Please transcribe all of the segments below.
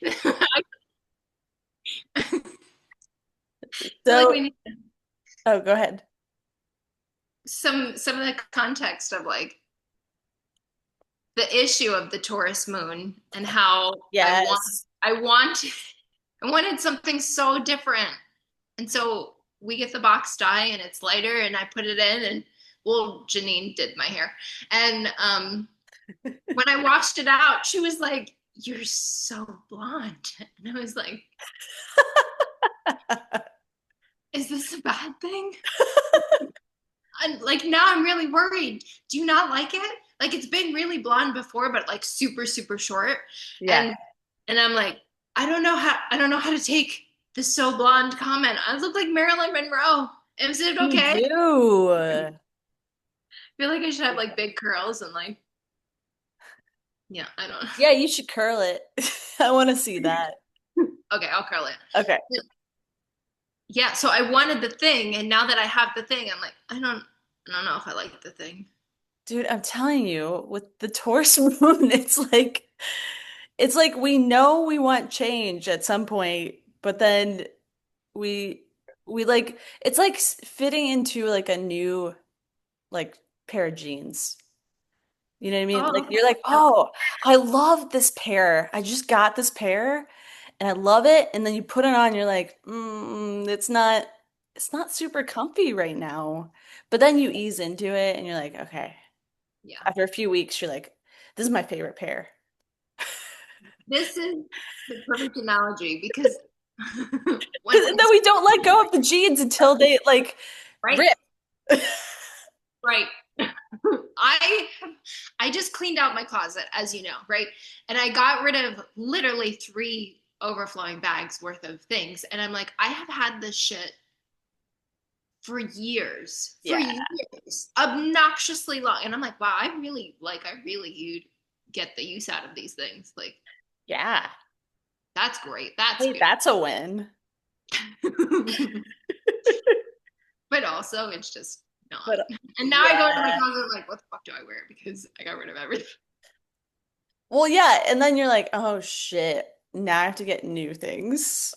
feel like So, we need oh, go ahead. some of the context of like the issue of the Taurus moon and how Yes. I want I wanted something so different. And so we get the box dye and it's lighter and I put it in and well, Janine did my hair. And when I washed it out, she was like, "You're so blonde." And I was like, "Is this a bad thing?" And like now I'm really worried. Do you not like it? Like it's been really blonde before, but like super, super short. Yeah. And I'm like, I don't know how to take this so blonde comment. I look like Marilyn Monroe. Is it You okay? I do. feel like I should have like big curls and like, yeah, I don't know. Yeah, you should curl it. I want to see that. Okay, I'll curl Okay. it. Yeah, so I wanted the thing, and now that I have the thing, I'm like, I don't know if I like the thing. Dude, I'm telling you, with the Taurus moon, it's like we know we want change at some point, but then we we like it's like fitting into like a new like pair of jeans. You know what I mean? Oh, Like okay. you're like, "Oh, I love this pair. I just got this pair and I love it." And then you put it on, you're like, it's not super comfy right now." But then you ease into it and you're like, "Okay." Yeah. After a few weeks, you're like, "This is my favorite pair." This is the perfect analogy because when 'Cause then we don't let go of the jeans until they like right, rip. right. I I just cleaned out my closet, as you know, right? And I got rid of literally three overflowing bags worth of things. And I'm like, I have had this shit for Yeah. years, obnoxiously long. And I'm like, wow, I really you get the use out of these things. Like, Yeah. that's great. That's Hey, that's a win. good. But also, it's just not. But And now I go into my yeah. closet like, what the fuck do I wear? Because I got rid of everything. Well, yeah, and then you're like, "Oh shit. Now I have to get new things."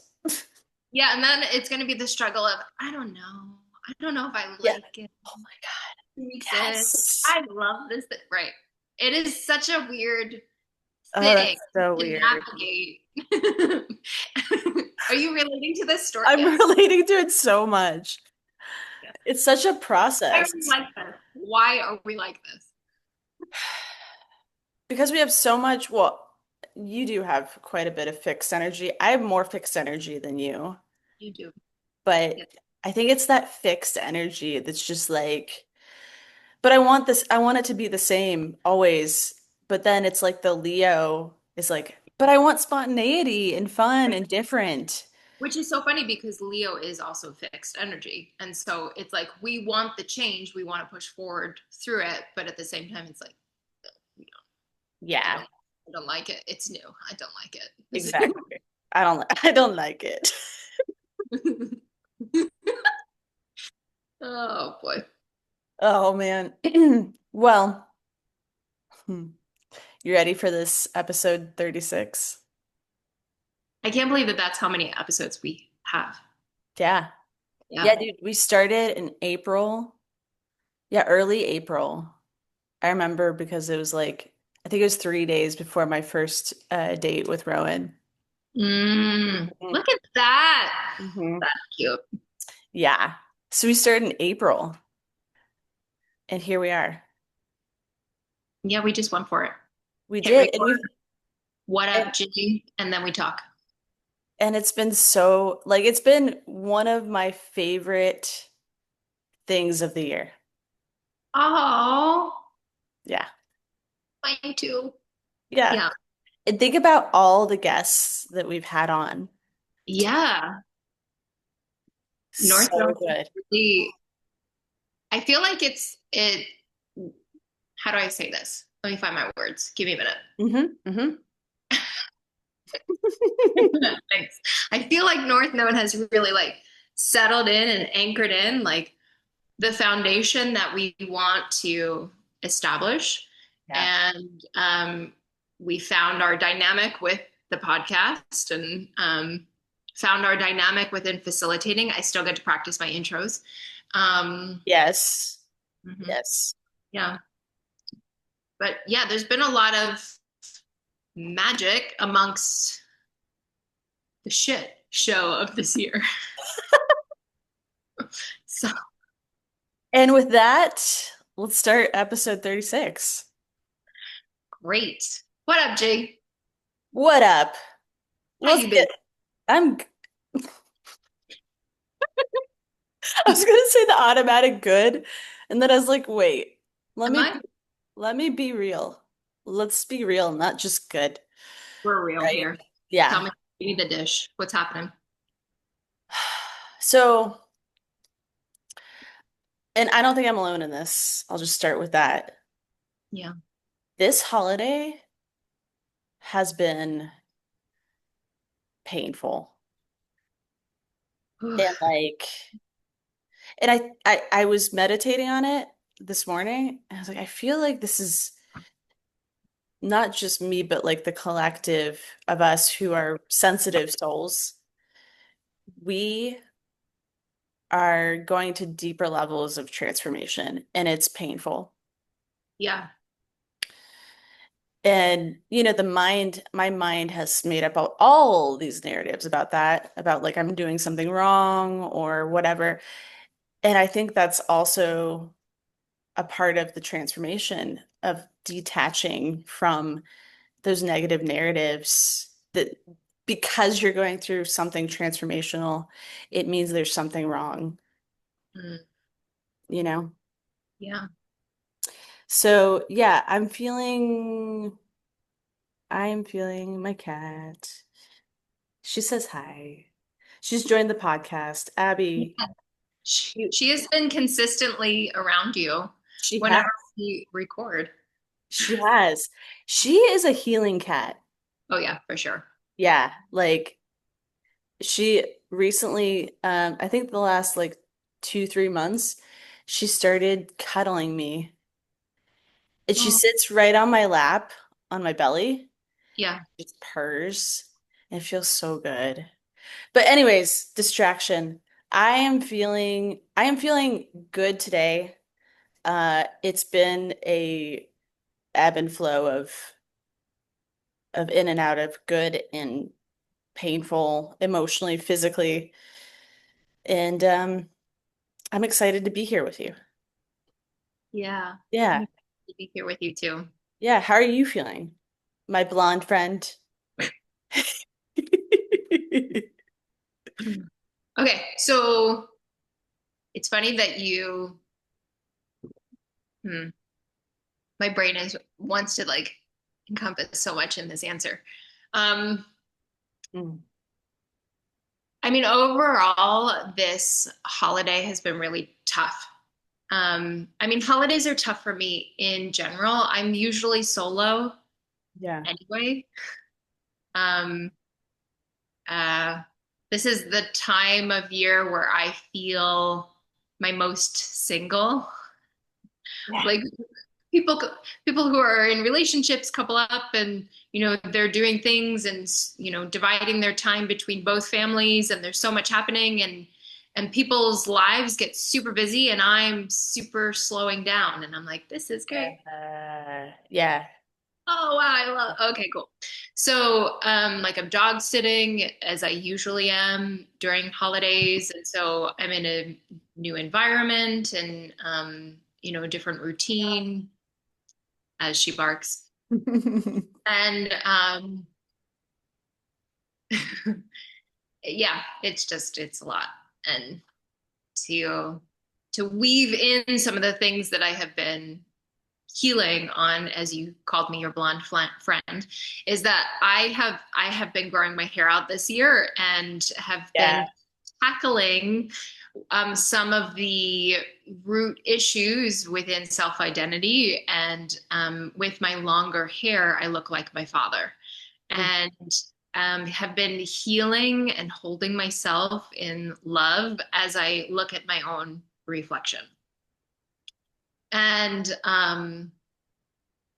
Yeah, and then it's gonna be the struggle of I don't know. I don't know if I Yeah. like it. Oh my God. Makes it. Yes. I love this. Right. It is such a weird Oh, thing that's so to weird. navigate. Are you relating to this story? I'm Yes. relating to it so much. Yes. It's such a Why are we process like this? Why are we like this? because we have so much, well, you do have quite a bit of fixed energy. I have more fixed energy than you, You do. but Yes. I think it's that fixed energy that's just like, but I want it to be the same always. But then it's like the Leo is like, but I want spontaneity and fun Right. and different. Which is so funny because Leo is also fixed energy. And so it's like we want the change, we want to push forward through it, but at the same time, it's like, you know, I Yeah, don't I don't like it. It's new. I don't like exactly. I don't like it. it. Oh boy. Oh man. Well, hmm, you ready for this episode 36? I can't believe that that's how many episodes we have. Yeah. Yeah, Yeah. dude, we started in April. Yeah, early April. I remember because it was like, I think it was 3 days before my first date with Rowan. Look at that. Mm-hmm. That's cute. Yeah. So we started in April, and here we are. Yeah, we just went for it. We Hit did, and record. What and, up, Jimmy? And then we talk. and it's been so like it's been one of my favorite things of the year. Oh, Yeah. mine too. Yeah. Yeah. And think about all the guests that we've had on. Yeah. North So North good. really, I feel like how do I say this? Let me find my words. Give me a minute. Mm-hmm. Thanks. I feel like North Node has really like settled in and anchored in like the foundation that we want to establish. Yeah. And we found our dynamic with the podcast and found our dynamic within facilitating. I still get to practice my intros. Um, Yes. mhm, Yes. yeah, but yeah, there's been a lot of magic amongst the shit show of this year. So And with that, let's start episode 36. great. What up, Jay? What up? How Let's you get been? I'm I was gonna say the automatic good, and then I was like, wait, let Am me I? let me be real. Let's be real, not just good, We're real right? here. Tell Yeah. me, you need the dish. What's happening? So, and I don't think I'm alone in this. I'll just start with that. Yeah. This holiday has been painful. And I was meditating on it this morning, and I was like, I feel like this is not just me, but like the collective of us who are sensitive souls. We are going to deeper levels of transformation, and it's painful. Yeah. And my mind has made up all these narratives about that, about like I'm doing something wrong or whatever. And I think that's also a part of the transformation of detaching from those negative narratives that because you're going through something transformational, it means there's something wrong, Mm, you know? yeah. So yeah, I'm feeling my cat. She says hi. She's joined the podcast. Abby, Yeah. She, you, she has been consistently around you she has. whenever we record. She has. She is a healing cat. Oh, yeah, for sure. Yeah, like she recently, I think the last like 2, 3 months, she started cuddling me. And she Oh, sits right on my lap, on my belly, yeah. just purrs. And it feels so good. But anyways, distraction. I am feeling good today. It's been a ebb and flow of in and out of good and painful, emotionally, physically. And I'm excited to be here with you. Yeah. I'm Yeah. excited to be here with you too. Yeah. How are you feeling? My blonde friend. Okay, so it's funny that hmm, my brain is wants to like encompass so much in this answer. Um, Mm, I mean, overall, this holiday has been really tough. I mean, holidays are tough for me in general. I'm usually solo yeah. anyway. Um, uh, this is the time of year where I feel my most single. Yeah. Like people people who are in relationships couple up and they're doing things and dividing their time between both families and there's so much happening and people's lives get super busy and I'm super slowing down and I'm like this is great. Yeah. Oh wow, I love. Okay, cool. So, like I'm dog sitting as I usually am during holidays, and so I'm in a new environment and a different routine as she barks. And yeah, it's a lot. And to to weave in some of the things that I have been healing on, as you called me your blonde friend, is that I have been growing my hair out this year and have Yeah. been tackling some of the root issues within self-identity. And with my longer hair, I look like my father. And have been healing and holding myself in love as I look at my own reflection. And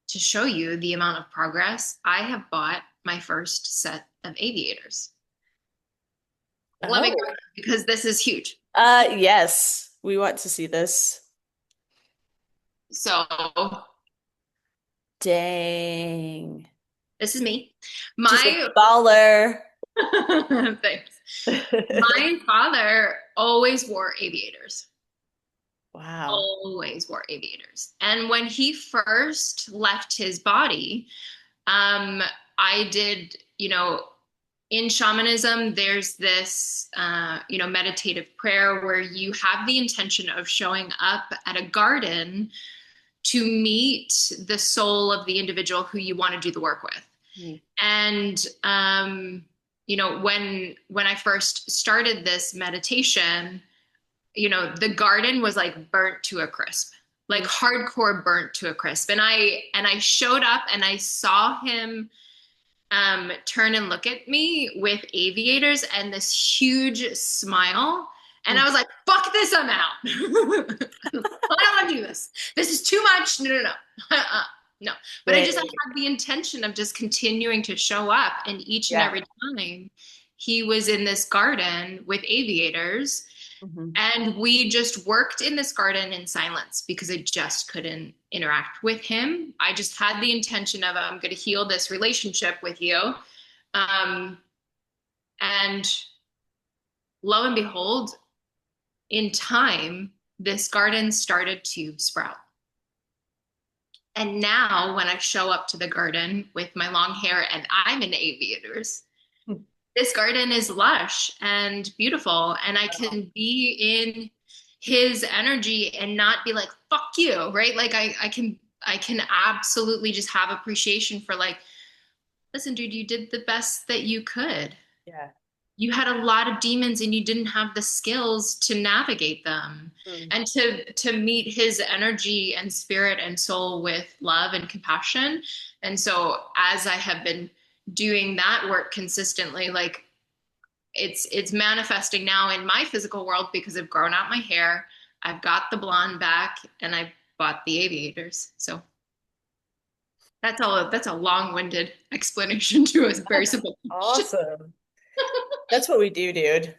to show you the amount of progress, I have bought my first set of aviators. Let me go Oh. because this is huge. Yes, we want to see this. So Dang. this is me. She's a My baller. thanks. My father always wore aviators. Wow. Always wore aviators. And when he first left his body, I did, in shamanism, there's this, meditative prayer where you have the intention of showing up at a garden to meet the soul of the individual who you want to do the work with. Mm. And when I first started this meditation, the garden was like burnt to a crisp, like Mm. hardcore burnt to a crisp. And I showed up and I saw him turn and look at me with aviators and this huge smile. And I Mm. was like, fuck this, I'm out. I don't want to do this. This is too much. No, no, no. No. But I Dang. had the intention of just continuing to show up. And each and Yeah. every time he was in this garden with aviators, Mhm. and we just worked in this garden in silence because I just couldn't interact with him. I just had the intention of, I'm going to heal this relationship with you. Um, and lo and behold, in time, this garden started to sprout. And now, when I show up to the garden with my long hair and I'm in aviators, this garden is lush and beautiful, and I Wow. can be in his energy and not be like, fuck you, right? Like I can absolutely just have appreciation for like, listen, dude, you did the best that you could. Yeah. You had a lot of demons and you didn't have the skills to navigate them. Mm. And to meet his energy and spirit and soul with love and compassion. And so as I have been doing that work consistently, like it's manifesting now in my physical world because I've grown out my hair, I've got the blonde back, and I bought the aviators. So that's a long-winded explanation to a very simple question. Awesome. That's what we do, dude.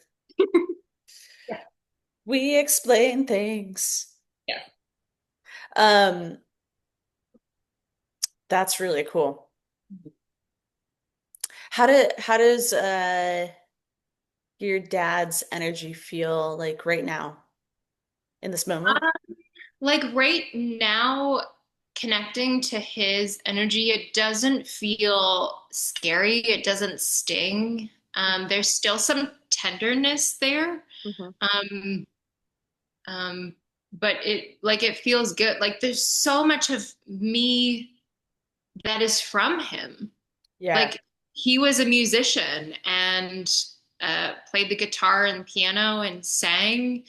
Yeah. We explain things. Yeah. Um, that's really cool. How does your dad's energy feel like right now in this moment? Like right now, connecting to his energy, it doesn't feel scary. It doesn't sting. There's still some tenderness there. Mhm. Um, Um, but it feels good. Like there's so much of me that is from him. Yeah. Like he was a musician and played the guitar and piano and sang,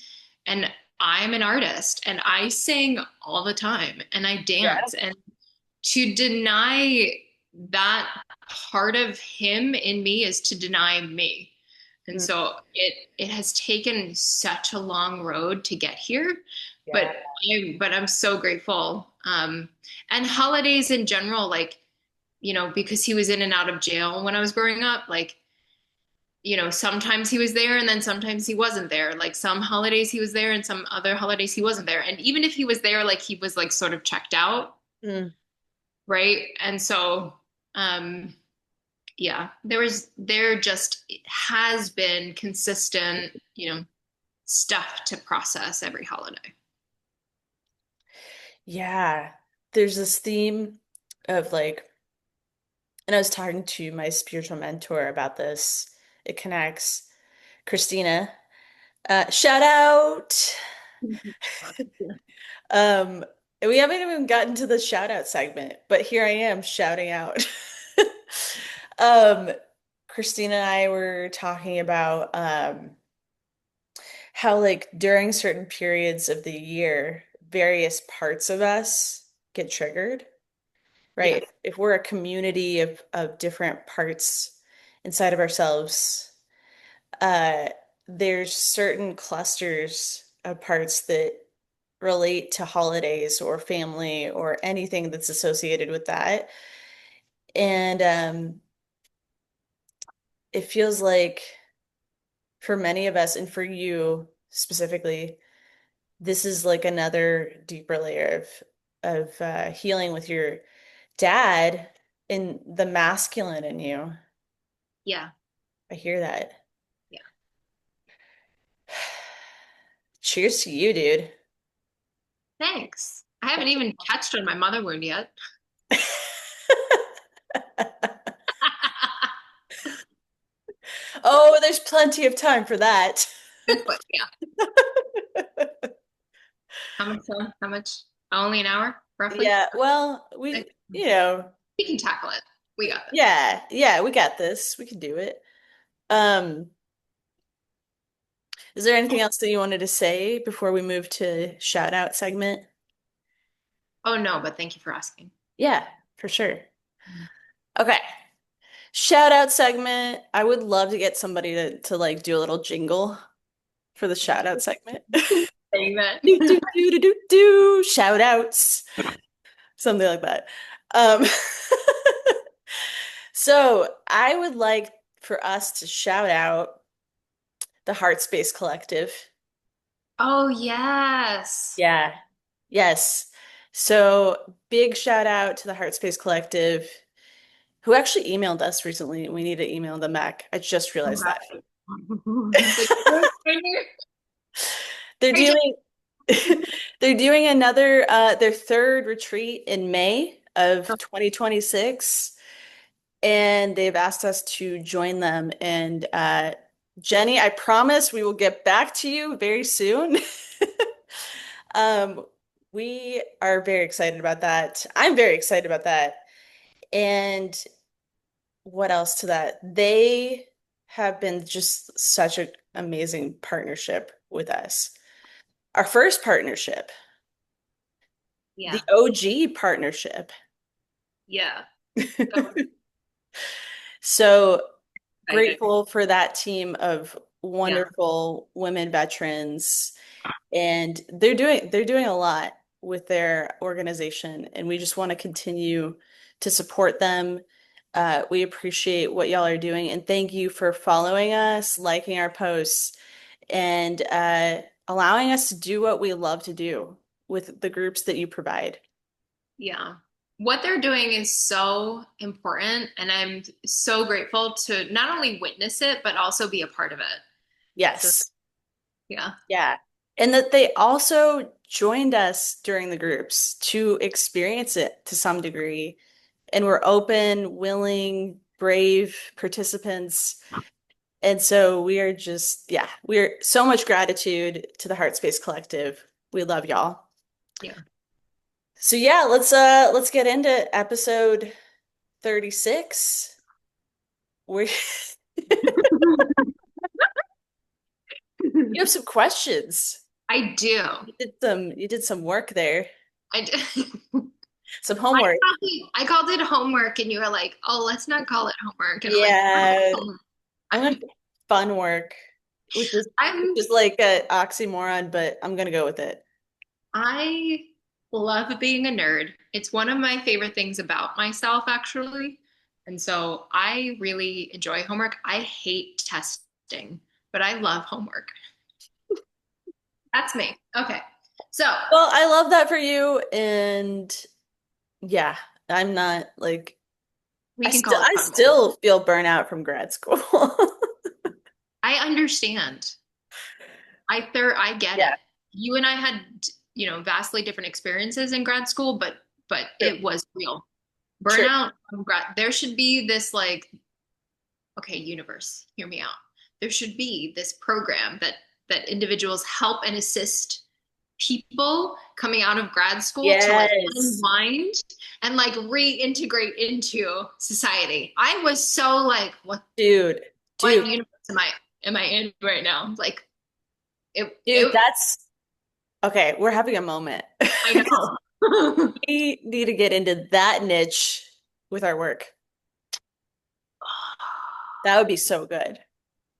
and I'm an artist and I sing all the time and I Yeah. dance. And to deny that part of him in me is to deny me. And Mm. so it has taken such a long road to get here, but Yeah. I'm so grateful. And holidays in general, like, because he was in and out of jail when I was growing up, like, sometimes he was there and then sometimes he wasn't there. Like some holidays he was there and some other holidays he wasn't there. And even if he was there, like he was like sort of checked out, Mm. right? And so, um, yeah, there just has been consistent, stuff to process every holiday. Yeah. There's this theme of like, and I was talking to my spiritual mentor about this. It connects. Christina, shout out. Um, and we haven't even gotten to the shout out segment, but here I am shouting out. Um, Christina and I were talking about how like during certain periods of the year, various parts of us get triggered, Yeah. right? If we're a community of different parts inside of ourselves, uh, there's certain clusters of parts that relate to holidays or family or anything that's associated with that. And it feels like for many of us and for you specifically, this is like another deeper layer of healing with your dad and the masculine in you. Yeah. I hear that. Yeah. Cheers to you, dude. Thanks. I haven't even touched on my mother wound yet. Oh, there's plenty of time for that. But yeah. How much time? How much? Only an hour, roughly? Yeah, well, Like, we can tackle it. We got this. yeah, we got this. We can do it. Um, is there anything else that you wanted to say before we move to shout out segment? Oh no, but thank you for asking. Yeah, for sure. Okay. Shout out segment. I would love to get somebody to like do a little jingle for the shout out segment. Saying that. Do do do do do do shout outs. Something like that. Um so I would like for us to shout out the Heart Space Collective. Oh yes. Yeah. Yes. So big shout out to the Heart Space Collective, who actually emailed us recently. We need to email them back. I just Oh realized that. gosh. Like, right here. They're Hey, Jen. doing they're doing another their third retreat in May of 2026, and they've asked us to join them. And Jenny, I promise we will get back to you very soon. Um, we are very excited about that. I'm very excited about that. And what else to that? They have been just such an amazing partnership with us. Our first partnership, the Yeah. OG partnership. Yeah. So Excited. grateful for that team of Yeah. wonderful women veterans, and they're doing a lot with their organization, and we just want to continue to support them. We appreciate what y'all are doing, and thank you for following us, liking our posts, and allowing us to do what we love to do with the groups that you provide. Yeah. What they're doing is so important, and I'm so grateful to not only witness it, but also be a part of it. So, Yes. yeah. Yeah. And that they also joined us during the groups to experience it to some degree. And we're open, willing, brave participants. And so we are just, yeah, we're so much gratitude to the Heart Space Collective. We love y'all. Yeah. So yeah, let's get into episode 36. We you have some questions. I do. You did some work there. I do. Some homework. I called it homework, and you were like, "Oh, let's not call it homework." And I'm like, Yeah, "Oh, I'm gonna say fun work, which I'm is like an oxymoron, but I'm gonna go with it. I love being a nerd. It's one of my favorite things about myself, actually. And so I really enjoy homework. I hate testing, but I love homework. That's me. Okay. So Well, I love that for you, and yeah, I'm not like we can call it I fun. still feel burnout from grad school. I understand. I get Yeah, it. You and I had, vastly different experiences in grad school, but true, it was real. true. Burnout from grad, there should be this like, okay, universe, hear me out. There should be this program that individuals help and assist people coming out of grad school to like Yes, unwind and like reintegrate into society. I was so like, dude, what dude, universe am I in right now? Like dude. it That's okay. We're having a moment. I know. We need to get into that niche with our work. That would be so good.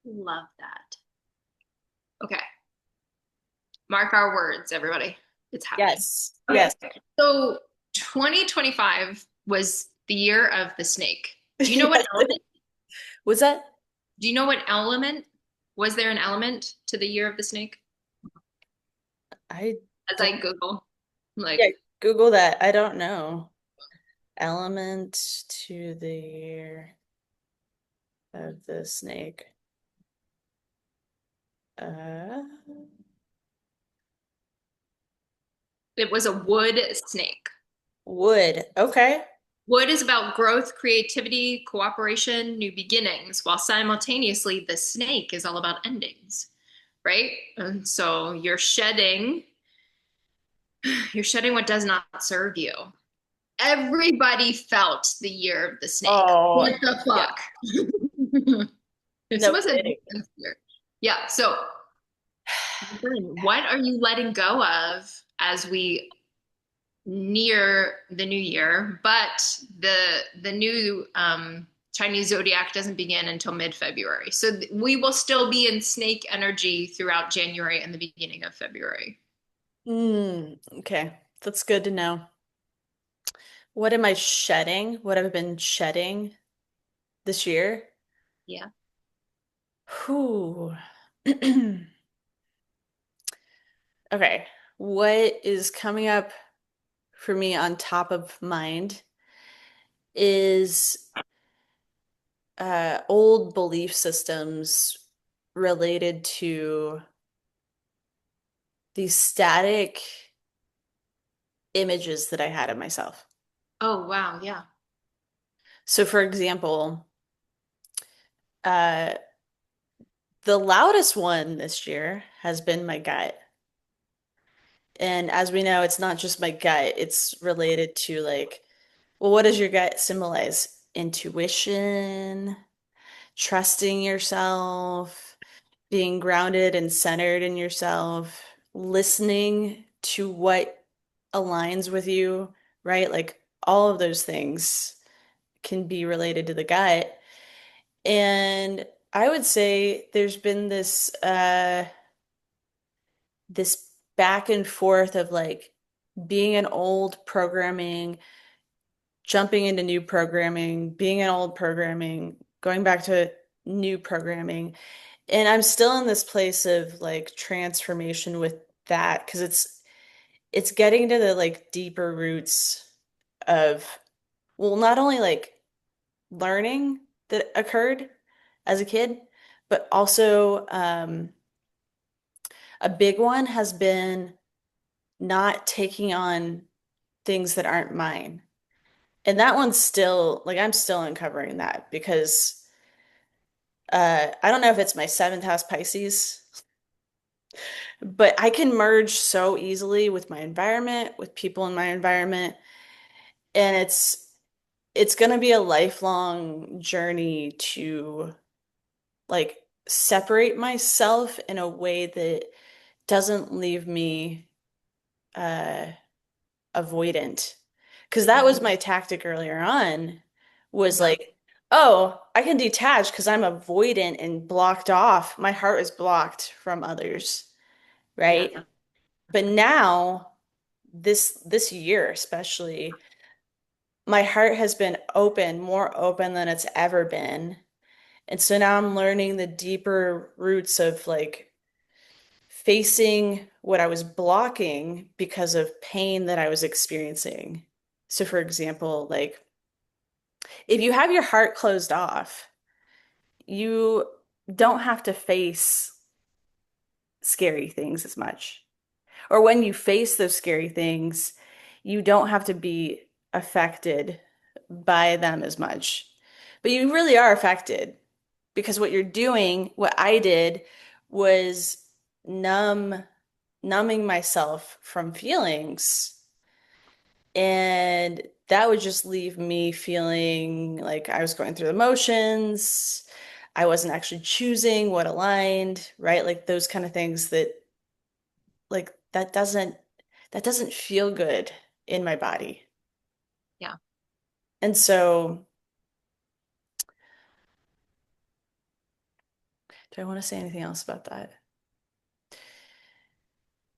Love that. Okay. Mark our words, everybody. It's happening. Yes, Okay. yes. So 2025 was the year of the snake. Do you know what Yes. element? Was that? Do you know what element? Was there an element to the year of the snake? I As don't, I Google, yeah, like, Google that. I don't know. Element to the year of the snake. Uh, it was a wood snake. wood. Okay. Wood is about growth, creativity, cooperation, new beginnings, while simultaneously the snake is all about endings, right? And so you're shedding what does not serve you. Everybody felt the year of the snake. Oh, What the yeah. fuck? This No was a kidding. intense year. Yeah. So, what are you letting go of as we near the new year? But the new Chinese zodiac doesn't begin until mid-February. So we will still be in snake energy throughout January and the beginning of February. Okay. That's good to know. What am I shedding? What have I been shedding this year? Yeah. Whew. Okay. What is coming up for me on top of mind is old belief systems related to these static images that I had of myself. Oh, wow. Yeah. So, for example, uh, the loudest one this year has been my gut. And as we know, it's not just my gut, it's related to like, well, what does your gut symbolize? Intuition, trusting yourself, being grounded and centered in yourself, listening to what aligns with you, right? Like all of those things can be related to the gut. And I would say there's been this back and forth of like being in old programming, jumping into new programming, being in old programming, going back to new programming. And I'm still in this place of like transformation with that because it's getting to the like deeper roots of, well, not only like learning that occurred as a kid, but also a big one has been not taking on things that aren't mine. And that one's still like I'm still uncovering that because I don't know if it's my seventh house Pisces, but I can merge so easily with my environment, with people in my environment, and it's going to be a lifelong journey to like separate myself in a way that doesn't leave me uh avoidant. Because that was my tactic earlier on, was Yeah. like, oh, I can detach because I'm avoidant and blocked off. My heart is blocked from others, Yeah. right? But now, this year especially, my heart has been open, more open than it's ever been. And so now I'm learning the deeper roots of like facing what I was blocking because of pain that I was experiencing. So, for example, like if you have your heart closed off, you don't have to face scary things as much. Or when you face those scary things, you don't have to be affected by them as much. But you really are affected because what you're doing, what I did was numb, numbing myself from feelings. And that would just leave me feeling like I was going through the motions. I wasn't actually choosing what aligned, right? Like those kind of things that like that doesn't feel good in my body. Yeah. And so, do I want to say anything else about that?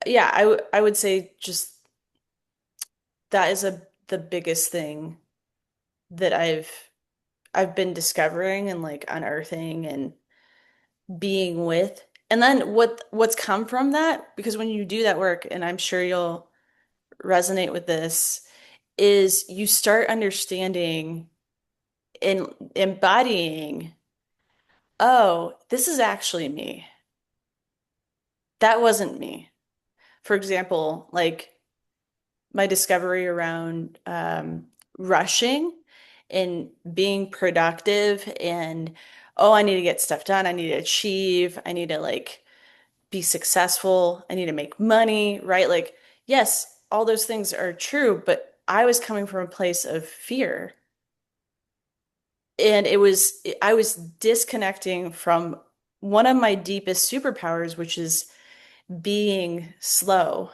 Yeah, I would say just that is the biggest thing that I've been discovering and like unearthing and being with. And then what's come from that, because when you do that work, and I'm sure you'll resonate with this, is you start understanding and embodying, oh, this is actually me. That wasn't me. For example, like my discovery around rushing and being productive and, oh, I need to get stuff done. I need to achieve. I need to like be successful. I need to make money, right? Like, yes, all those things are true, but I was coming from a place of fear. And I was disconnecting from one of my deepest superpowers, which is being slow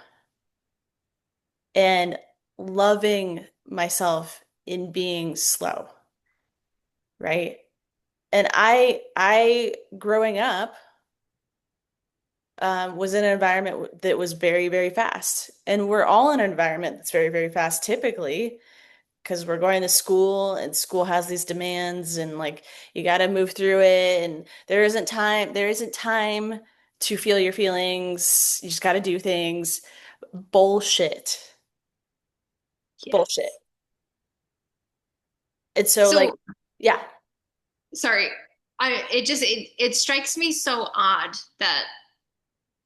and loving myself in being slow, right? And I growing up, was in an environment that was very, very fast. And we're all in an environment that's very, very fast typically because we're going to school and school has these demands and like you got to move through it and there isn't time to feel your feelings. You just got to do things. Bullshit. Bullshit. Yes. And so like, So yeah. sorry. It strikes me so odd that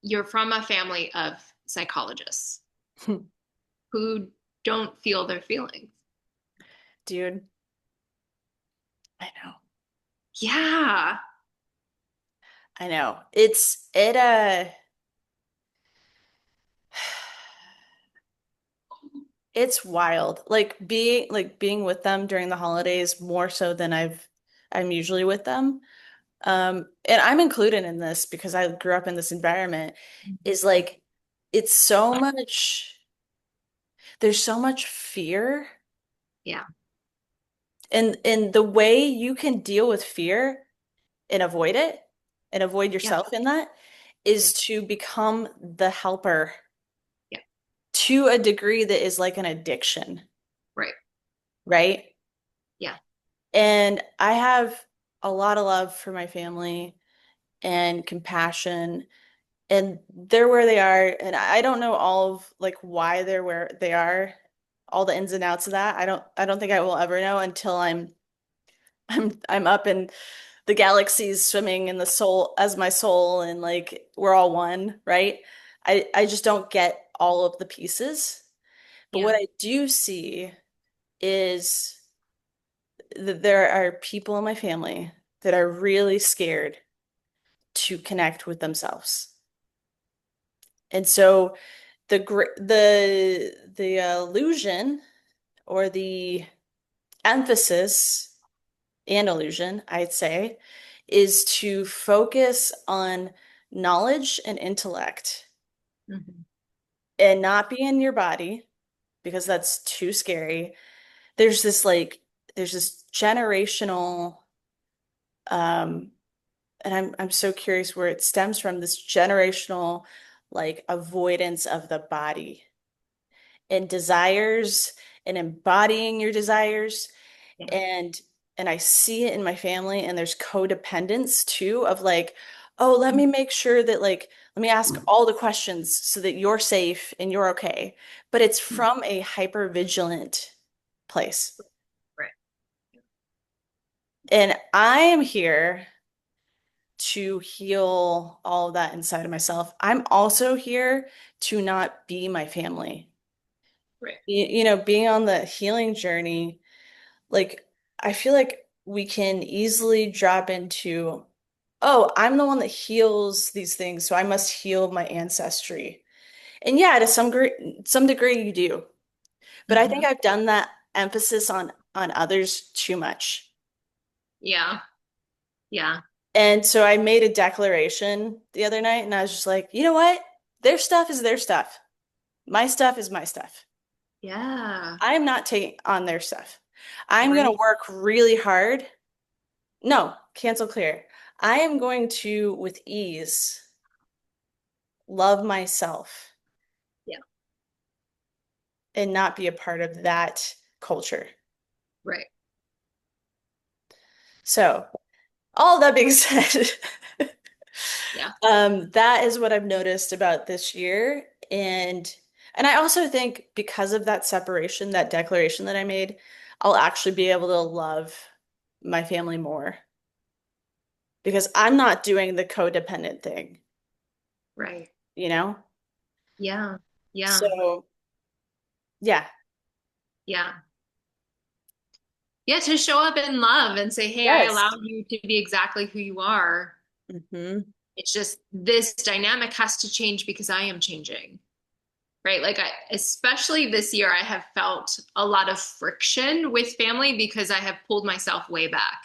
you're from a family of psychologists who don't feel their feelings. Dude, I know. Yeah. I know. It's wild. Like being with them during the holidays more so than I'm usually with them. And I'm included in this because I grew up in this environment, is like it's so much there's so much fear Yeah. and the way you can deal with fear and avoid it and avoid Yeah. yourself in that Yeah. is to become the helper Yeah. to a degree that is like an addiction, Right. right? Yeah. And I have a lot of love for my family and compassion, and they're where they are. And I don't know all of like why they're where they are, all the ins and outs of that. I don't think I will ever know until I'm up in the galaxies swimming in the soul as my soul and like we're all one, right? I just don't get all of the pieces. But Yeah. what I do see is that there are people in my family that are really scared to connect with themselves. And so the illusion or the emphasis and illusion, I'd say, is to focus on knowledge and intellect Mhm. and not be in your body because that's too scary. There's this like there's this generational um and I'm so curious where it stems from, this generational like avoidance of the body and desires and embodying your desires Yeah. and I see it in my family, and there's codependence too of like, oh, let me make sure that like let me ask all the questions so that you're safe and you're okay, but it's from a hyper vigilant place. Right. And I am here to heal all of that inside of myself. I'm also here to not be my family. Right. You know, being on the healing journey, like I feel like we can easily drop into, oh, I'm the one that heals these things, so I must heal my ancestry. And yeah, to some degree you do. But I think Mhm. I've done that emphasis on others too much. Yeah. Yeah. And so I made a declaration the other night and I was just like, you know what? Their stuff is their stuff. My stuff is my stuff. Yeah. I'm not taking on their stuff. I'm going to Right. work really hard. No, cancel clear. I am going to, with ease, love myself Yeah. and not be a part of that culture. Right. So, all that being said, Yeah. That is what I've noticed about this year. And I also think because of that separation, that declaration that I made, I'll actually be able to love my family more because I'm not doing the codependent thing, Right. you know? Yeah. Yeah. So, yeah. Yeah. Yeah. To show up in love and say, hey, I Yes. allow you to be exactly who you are. Hmm. It's just this dynamic has to change because I am changing. Right. Like, especially this year, I have felt a lot of friction with family because I have pulled myself way back.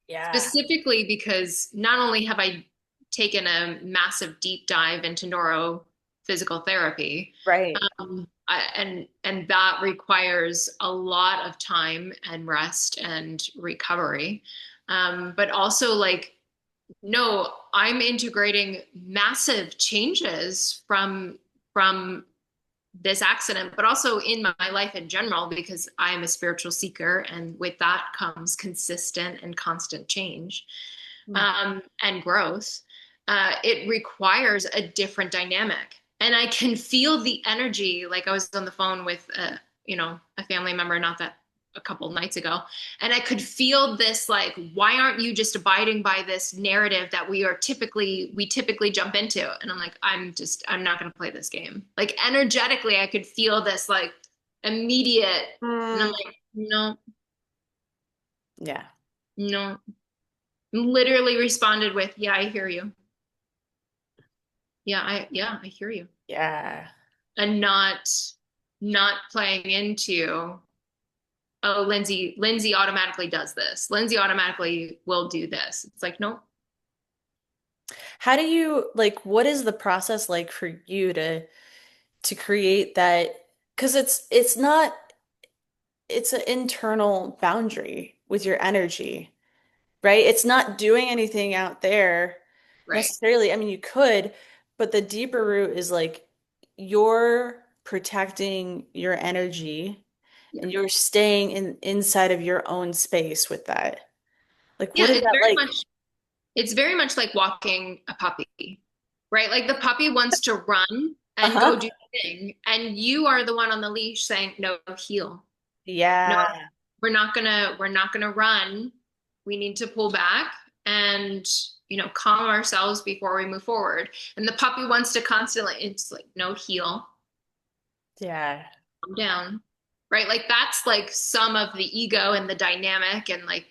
Yeah. Specifically because not only have I taken a massive deep dive into neurophysical therapy, Right. and that requires a lot of time and rest and recovery. But also, like, no, I'm integrating massive changes from this accident, but also in my life in general, because I'm a spiritual seeker, and with that comes consistent and constant change, Mm. and growth. It requires a different dynamic, and I can feel the energy. Like, I was on the phone with a family member not that a couple nights ago, and I could feel this, like, why aren't you just abiding by this narrative that we typically jump into? And I'm like, I'm not going to play this game. Like, energetically I could feel this, like, immediate, and I'm Mm. like, no, Yeah. no. Literally responded with, yeah, I hear you. Yeah, I hear you. Yeah. And not playing into, oh, Lindsay automatically does this. Lindsay automatically will do this. It's like, nope. How do you like what is the process like for you to create that? Because it's not it's an internal boundary with your energy, right? It's not doing anything out there Right. necessarily. I mean, you could, but the deeper root is like you're protecting your energy Yeah. and you're staying inside of your own space with that. Like, what Yeah, is that like? it's very much like walking a puppy, right? Like, the puppy wants to run and go Uh-huh. do the thing, and you are the one on the leash saying, no, heel. No, Yeah. we're not gonna run. We need to pull back and, calm ourselves before we move forward. And the puppy wants to constantly, it's like, no, heel, Yeah. calm down. Right? Like, that's like some of the ego and the dynamic, and, like,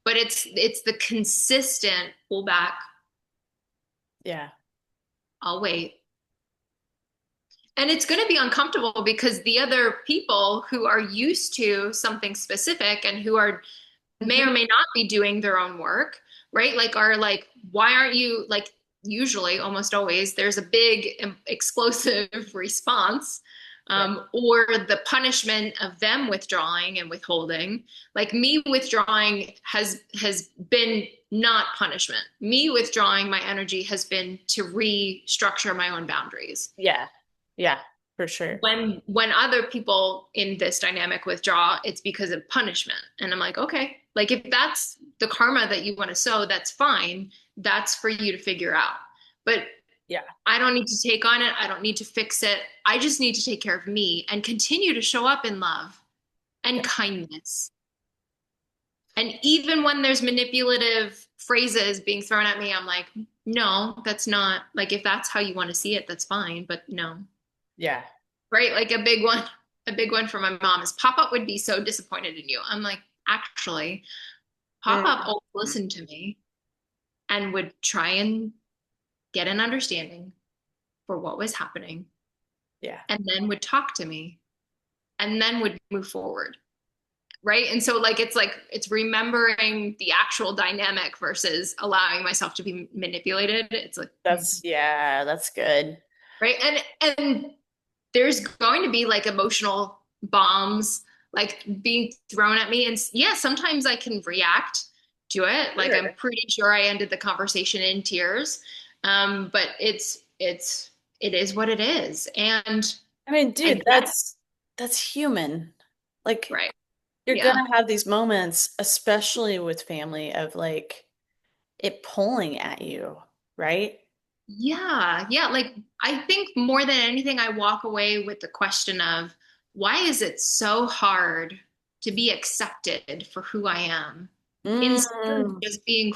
but it's the consistent pull back. Yeah. I'll wait. And it's going to be uncomfortable because the other people who are used to something specific and who are may or Hmm. may not be doing their own work, right? Like, are like, why aren't you, like, usually, almost always, there's a big explosive response, Right. or the punishment of them withdrawing and withholding. Like, me withdrawing has been not punishment. Me withdrawing my energy has been to restructure my own boundaries. Yeah. Yeah, for sure. When other people in this dynamic withdraw, it's because of punishment, and I'm like, okay, like, if that's the karma that you want to sow, that's fine. That's for you to figure out. But Yeah. I don't need to take on it. I don't need to fix it. I just need to take care of me and continue to show up in love and Yeah. kindness. And even when there's manipulative phrases being thrown at me, I'm like, no, that's not, like, if that's how you want to see it, that's fine, but no. Yeah. Right? Like, a big one for my mom is, Pop Up would be so disappointed in you. I'm like, actually, Pop Up Mm. always listened to me and would try and get an understanding for what was happening, Yeah. and then would talk to me, and then would move forward. Right. And so, like, it's remembering the actual dynamic versus allowing myself to be manipulated. It's like, Yeah, that's good. right. And there's going to be, like, emotional bombs, like, being thrown at me. And yeah, sometimes I can react to it. Like, I'm Sure. pretty sure I ended the conversation in tears. But it is what it is. And I mean, I dude, get it. that's human. Like Right. you're Yeah. gonna have these moments, especially with family, of like it pulling at you. right? Yeah, yeah. Like I think more than anything, I walk away with the question of why is it so hard to be accepted for who I am instead of Mm, just being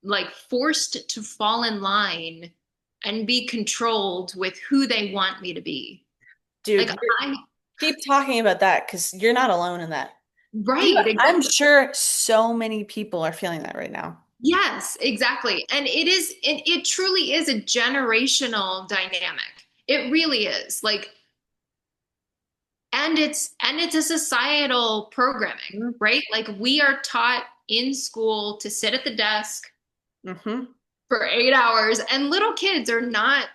like forced to fall in line and be controlled with who they want me to be. dude, Like I, keep talking about that because you're not alone in that. right, I'm exactly. sure so many people are feeling that right now. Yes, exactly. And it truly is a generational dynamic. It really is. Like and it's a societal programming, right? Like we are taught in school to sit at the desk Mm-hmm. for 8 hours, and little kids are not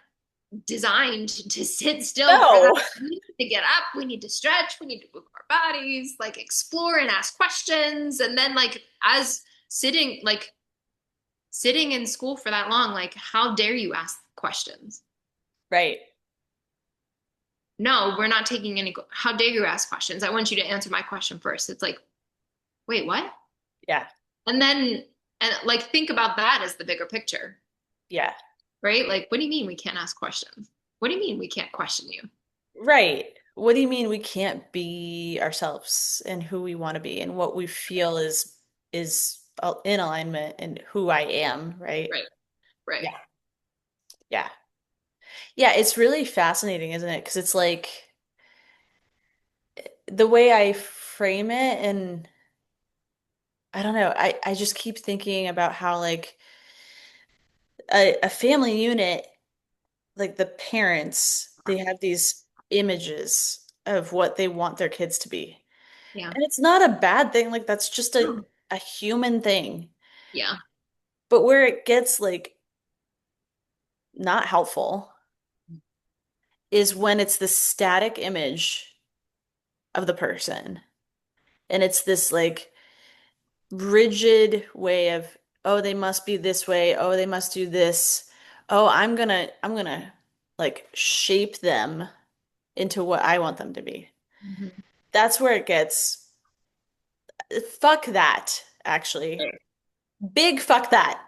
designed to sit still for that. No. We need to get up, we need to stretch, we need to move our bodies, like explore and ask questions. And then like as sitting in school for that long, like how dare you ask questions? Right. No, we're not taking any. How dare you ask questions? I want you to answer my question first. It's like, wait, what? Yeah. And then, and like, think about that as the bigger picture, Yeah. right? Like, what do you mean we can't ask questions? What do you mean we can't question you? Right. What do you mean we can't be ourselves and who we want to be and what we feel is in alignment and who I am, right? Right, right. Yeah. Yeah. Yeah, it's really fascinating, isn't it? Because it's like the way I frame it, and I don't know, I just keep thinking about how like a family unit, like the parents, they have these images of what they want their kids to be. Yeah. And it's not a bad thing, like that's just a human thing. Yeah. But where it gets like not helpful is when it's the static image of the person. And it's this like rigid way of, oh, they must be this way. Oh, they must do this. Oh, I'm gonna like shape them into what I want them to be. Mhm. That's where it gets, fuck that, actually. Right. Big fuck that.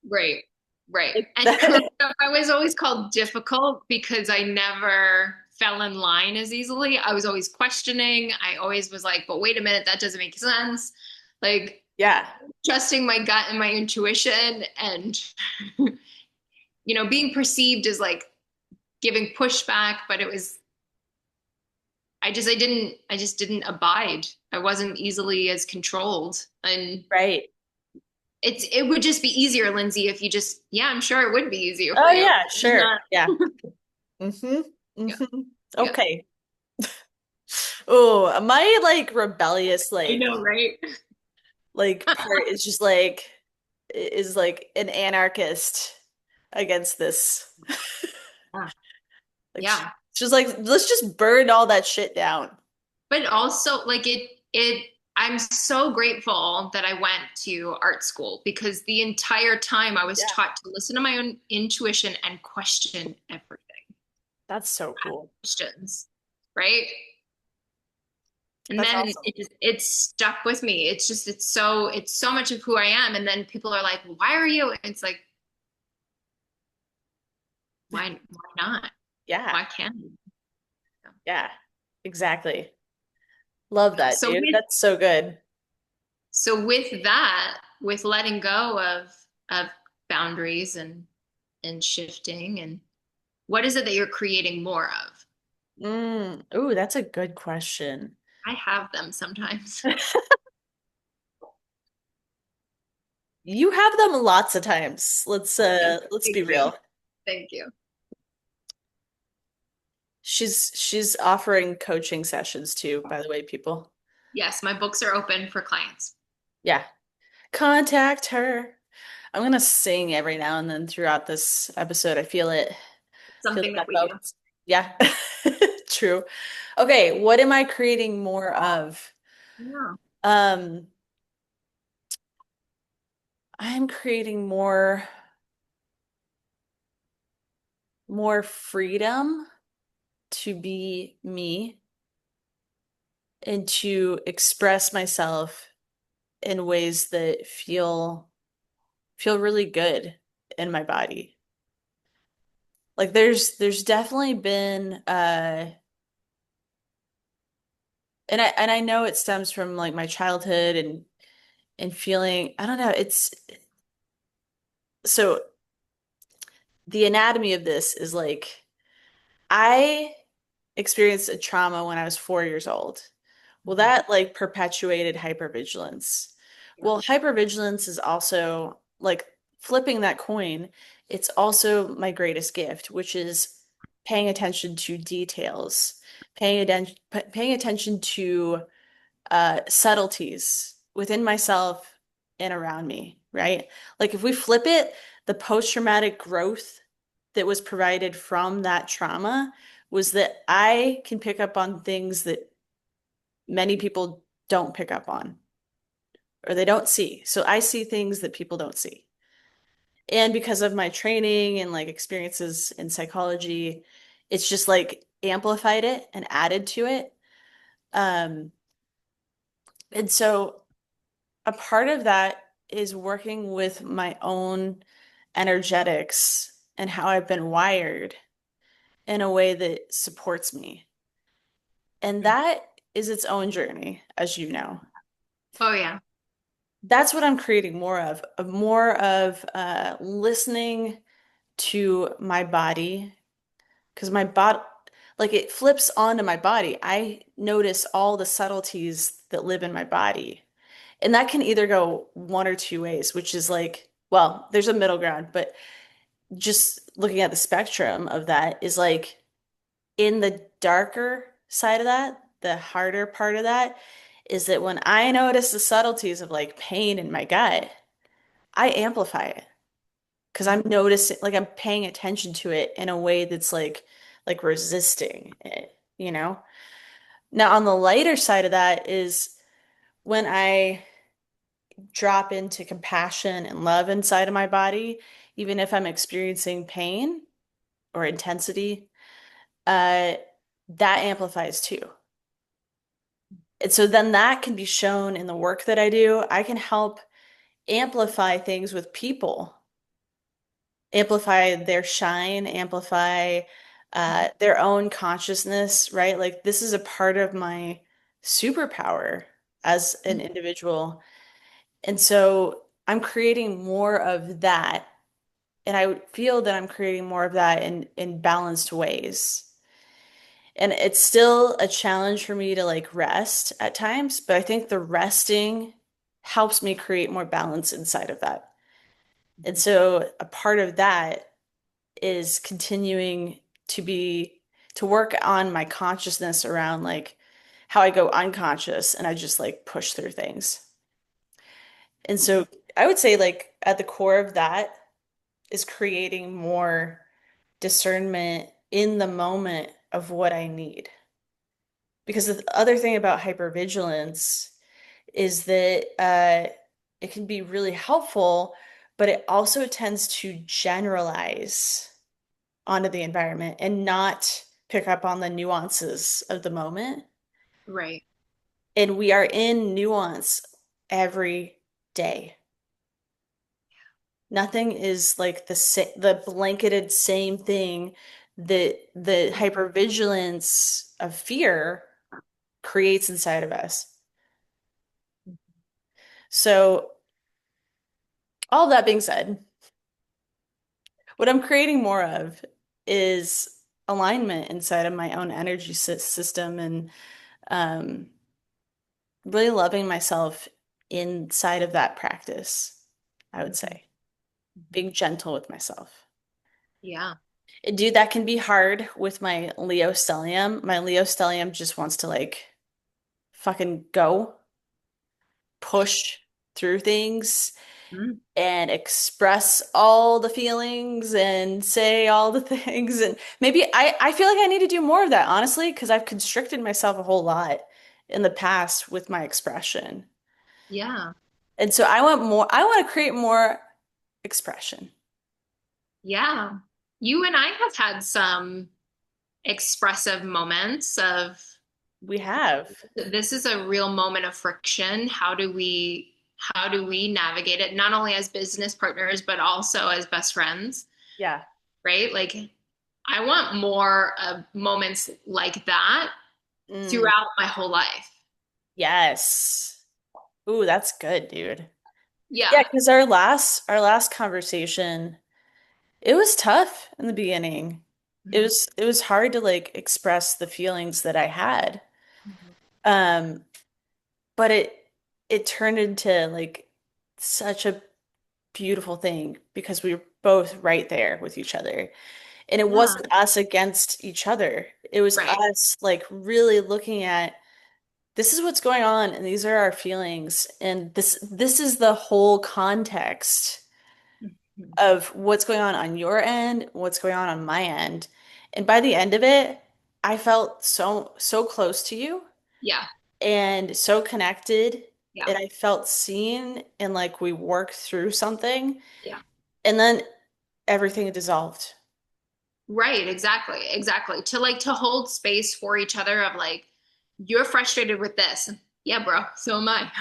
Right. Right. Like And growing that. up, I was always called difficult because I never fell in line as easily. I was always questioning. I always was like, but wait a minute, that doesn't make sense. Like Yeah. trusting my gut and my intuition and being perceived as like giving pushback, but it was I just didn't abide. I wasn't easily as controlled. And Right. it would just be easier, Lindsay, if you just yeah, I'm sure it would be easier for Oh you. yeah, It's sure. not Yeah. Mm-hmm. yeah, Mm-hmm. yeah. Okay. Oh, my like rebellious I know, right? like part is like an anarchist against this. Yeah. Like Yeah. she's like, let's just burn all that shit down. But also like it I'm so grateful that I went to art school because the entire time I was Yeah. taught to listen to my own intuition and question everything. That's so Ask cool. questions, right? And That's then awesome. it stuck with me. It's so much of who I am. And then people are like, why are you? And it's like, why not? Yeah. Why can't you? Yeah. Exactly. Love Yeah. that, dude. That's so good. So with that, with letting go of boundaries and shifting, and what is it that you're creating more of? Ooh, that's a good question. I have them sometimes. You have them lots of times. Let's Thank be you. real. Thank you. She's offering coaching sessions too, by the way, people. Yes, my books are open for clients. Yeah. Contact her. I'm gonna sing every now and then throughout this episode. I feel it. Feel Something that that we do. focus. Yeah. True. Okay, what am I creating more of? Yeah. Um, I'm creating more freedom to be me and to express myself in ways that feel really good in my body. Like there's definitely been and I know it stems from like my childhood and feeling, I don't know, it's so the anatomy of this is like I experienced a trauma when I was 4 years old. Well, Mhm. that like perpetuated hypervigilance. Yeah. Well, hypervigilance is also like flipping that coin. It's also my greatest gift, which is paying attention to details, paying attention to subtleties within myself and around me, right? Like if we flip it, the post-traumatic growth that was provided from that trauma was that I can pick up on things that many people don't pick up on or they don't see. So I see things that people don't see. And because of my training and like experiences in psychology, it's just like amplified it and added to it. Um, and so a part of that is working with my own energetics and how I've been wired in a way that supports me. And that is its own journey, as you know. Oh yeah. That's what I'm creating more of listening to my body, because my body, like it flips onto my body. I notice all the subtleties that live in my body. And that can either go one or two ways, which is like, well, there's a middle ground, but just looking at the spectrum of that is like in the darker side of that, the harder part of that is that when I notice the subtleties of like pain in my gut, I amplify it because I'm noticing, like I'm paying attention to it in a way that's like resisting it, you know? Now on the lighter side of that is when I drop into compassion and love inside of my body, even if I'm experiencing pain or intensity, uh, that amplifies too. And so then that can be shown in the work that I do. I can help amplify things with people, amplify their shine, amplify their own consciousness, right? Like this is a part of my superpower as an individual. And so I'm creating more of that. And I feel that I'm creating more of that in balanced ways. And it's still a challenge for me to like rest at times, but I think the resting helps me create more balance inside of that. And so a part of that is continuing to be to work on my consciousness around like how I go unconscious and I just like push through things. And so I would say like at the core of that is creating more discernment in the moment of what I need. Because the other thing about hypervigilance is that it can be really helpful, but it also tends to generalize onto the environment and not pick up on the nuances of the moment. Right. And we are in nuance every day. Nothing is like the blanketed same thing that the hypervigilance of fear creates inside of us. So, all that being said, what I'm creating more of is alignment inside of my own energy system and um, really loving myself inside of that practice, I would Mhm. say. Being gentle with myself. Yeah. Dude, that can be hard with my Leo stellium. My Leo stellium just wants to like fucking go, push through things Mm. and express all the feelings and say all the things. And maybe I feel like I need to do more of that, honestly, because I've constricted myself a whole lot in the past with my expression. Yeah. And so I want to create more expression. Yeah. You and I have had some expressive moments of We have. this is a real moment of friction. How do we navigate it not only as business partners but also as best friends, Yeah. right? Like I want more of moments like that Mm, throughout my whole life. yes. Ooh, that's good, dude. Yeah, Yeah. because our last conversation, it was tough in the beginning. It was hard to like express the feelings that I had. Mhm. Um, but it turned into like such a beautiful thing because we were both right there with each other. And it Yeah. wasn't us against each other. It was Right. us like really looking at this is what's going on and these are our feelings and this is the whole context Mhm. of what's going on your end, what's going on my end. And by the end of it, I felt so close to you Yeah. and so connected Yeah. and I felt seen and like we worked through something Yeah. and then everything dissolved. Right. Exactly. Exactly. To hold space for each other of like, you're frustrated with this. Yeah, bro. So am I.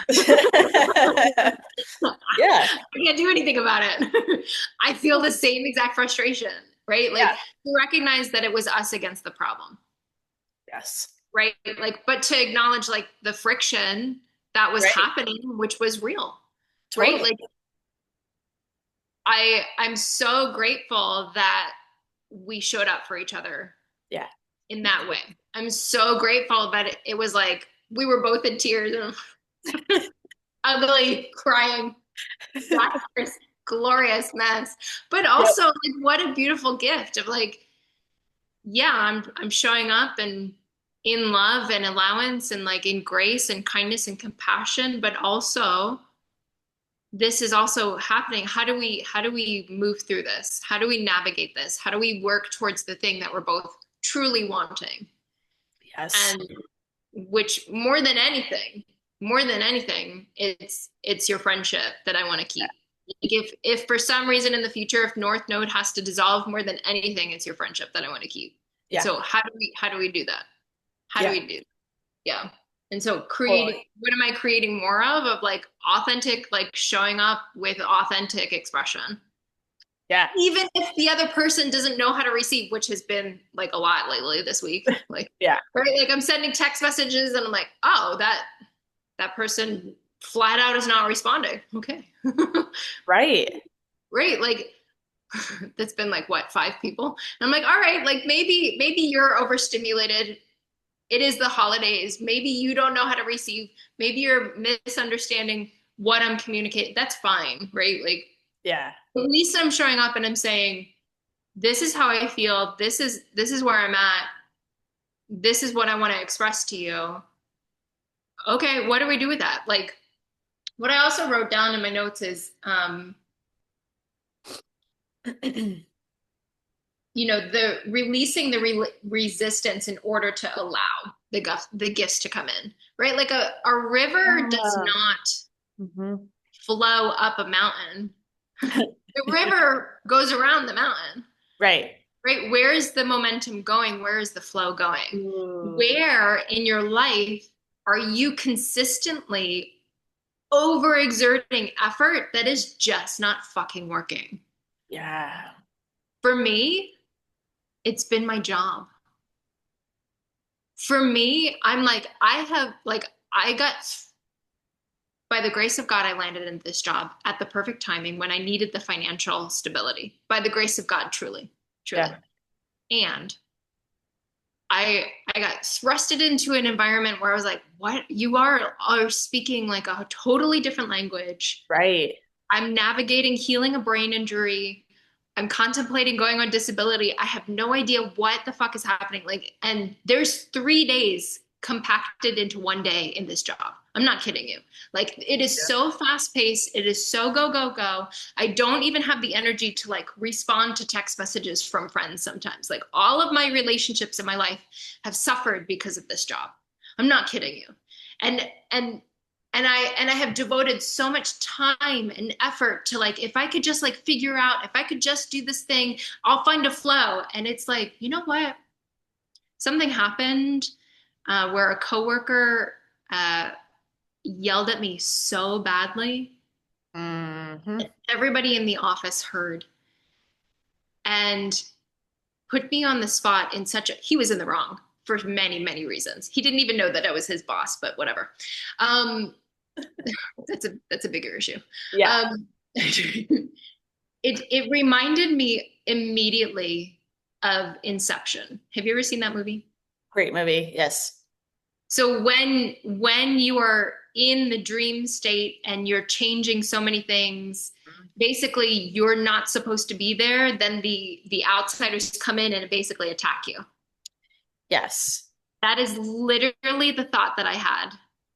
Yeah. I can't do anything about it. I feel the same exact frustration, right? Like Yeah. to recognize that it was us against the problem, Yes. right? Like, but to acknowledge like the friction that was Right. happening, which was real, right? Totally. Like I'm so grateful that we showed up for each other Yeah. in that way. I'm so grateful that it was like we were both in tears and ugly, crying, disastrous, glorious mess. But Yep. also, like, what a beautiful gift of like, yeah, I'm showing up and in love and allowance and like in grace and kindness and compassion, but also this is also happening. How do we move through this? How do we navigate this? How do we work towards the thing that we're both truly wanting? Yes. And which more than anything, it's your friendship that I want to keep. Like if for some reason in the future, if North Node has to dissolve more than anything, it's your friendship that I want to keep. And Yeah. so how do we do that? How do Yeah. we do? Yeah. And so Totally. what am I creating more of like authentic, like showing up with authentic expression? Yeah. Even if the other person doesn't know how to receive, which has been like a lot lately this week. Like, Yeah. right? Like I'm sending text messages and I'm like, oh, that person flat out is not responding. Okay. Right. Right. Like that's been like what, 5 people? And I'm like, all right, like maybe you're overstimulated. It is the holidays. Maybe you don't know how to receive. Maybe you're misunderstanding what I'm communicating. That's fine, right? Like Yeah. at least I'm showing up and I'm saying, this is how I feel. This is where I'm at. This is what I want to express to you. Okay, what do we do with that? Like what I also wrote down in my notes is the releasing the resistance in order to allow the gifts to come in, right? Like a river does Yeah. not Hmm. flow up a mountain. The river goes around the mountain, Right. right? Where is the momentum going? Where is the flow going? Ooh. Where in your life are you consistently overexerting effort that is just not fucking working? Yeah. For me, it's been my job. For me, I'm like, I got, by the grace of God, I landed in this job at the perfect timing when I needed the financial stability. By the grace of God, truly, truly. Yeah. And I got thrusted into an environment where I was like, what? You are speaking like a totally different language. Right. I'm navigating healing a brain injury. I'm contemplating going on disability. I have no idea what the fuck is happening. Like, and there's 3 days compacted into one day in this job. I'm not kidding you. Like, it is Yeah. so fast paced. It is so go, go, go. I don't even have the energy to like respond to text messages from friends sometimes. Like, all of my relationships in my life have suffered because of this job. I'm not kidding you. And, and, and I have devoted so much time and effort to like if I could just like figure out if I could just do this thing, I'll find a flow. And it's like, you know what? Something happened where a coworker uh, yelled at me so badly. Hmm. Everybody in the office heard, and put me on the spot in such a, he was in the wrong for many, many reasons. He didn't even know that I was his boss, but whatever. Um, that's a bigger issue. Yeah. It it reminded me immediately of Inception. Have you ever seen that movie? Great movie. Yes. So when you are in the dream state and you're changing so many things, basically you're not supposed to be there, then the outsiders come in and basically attack you. Yes. That is literally the thought that I had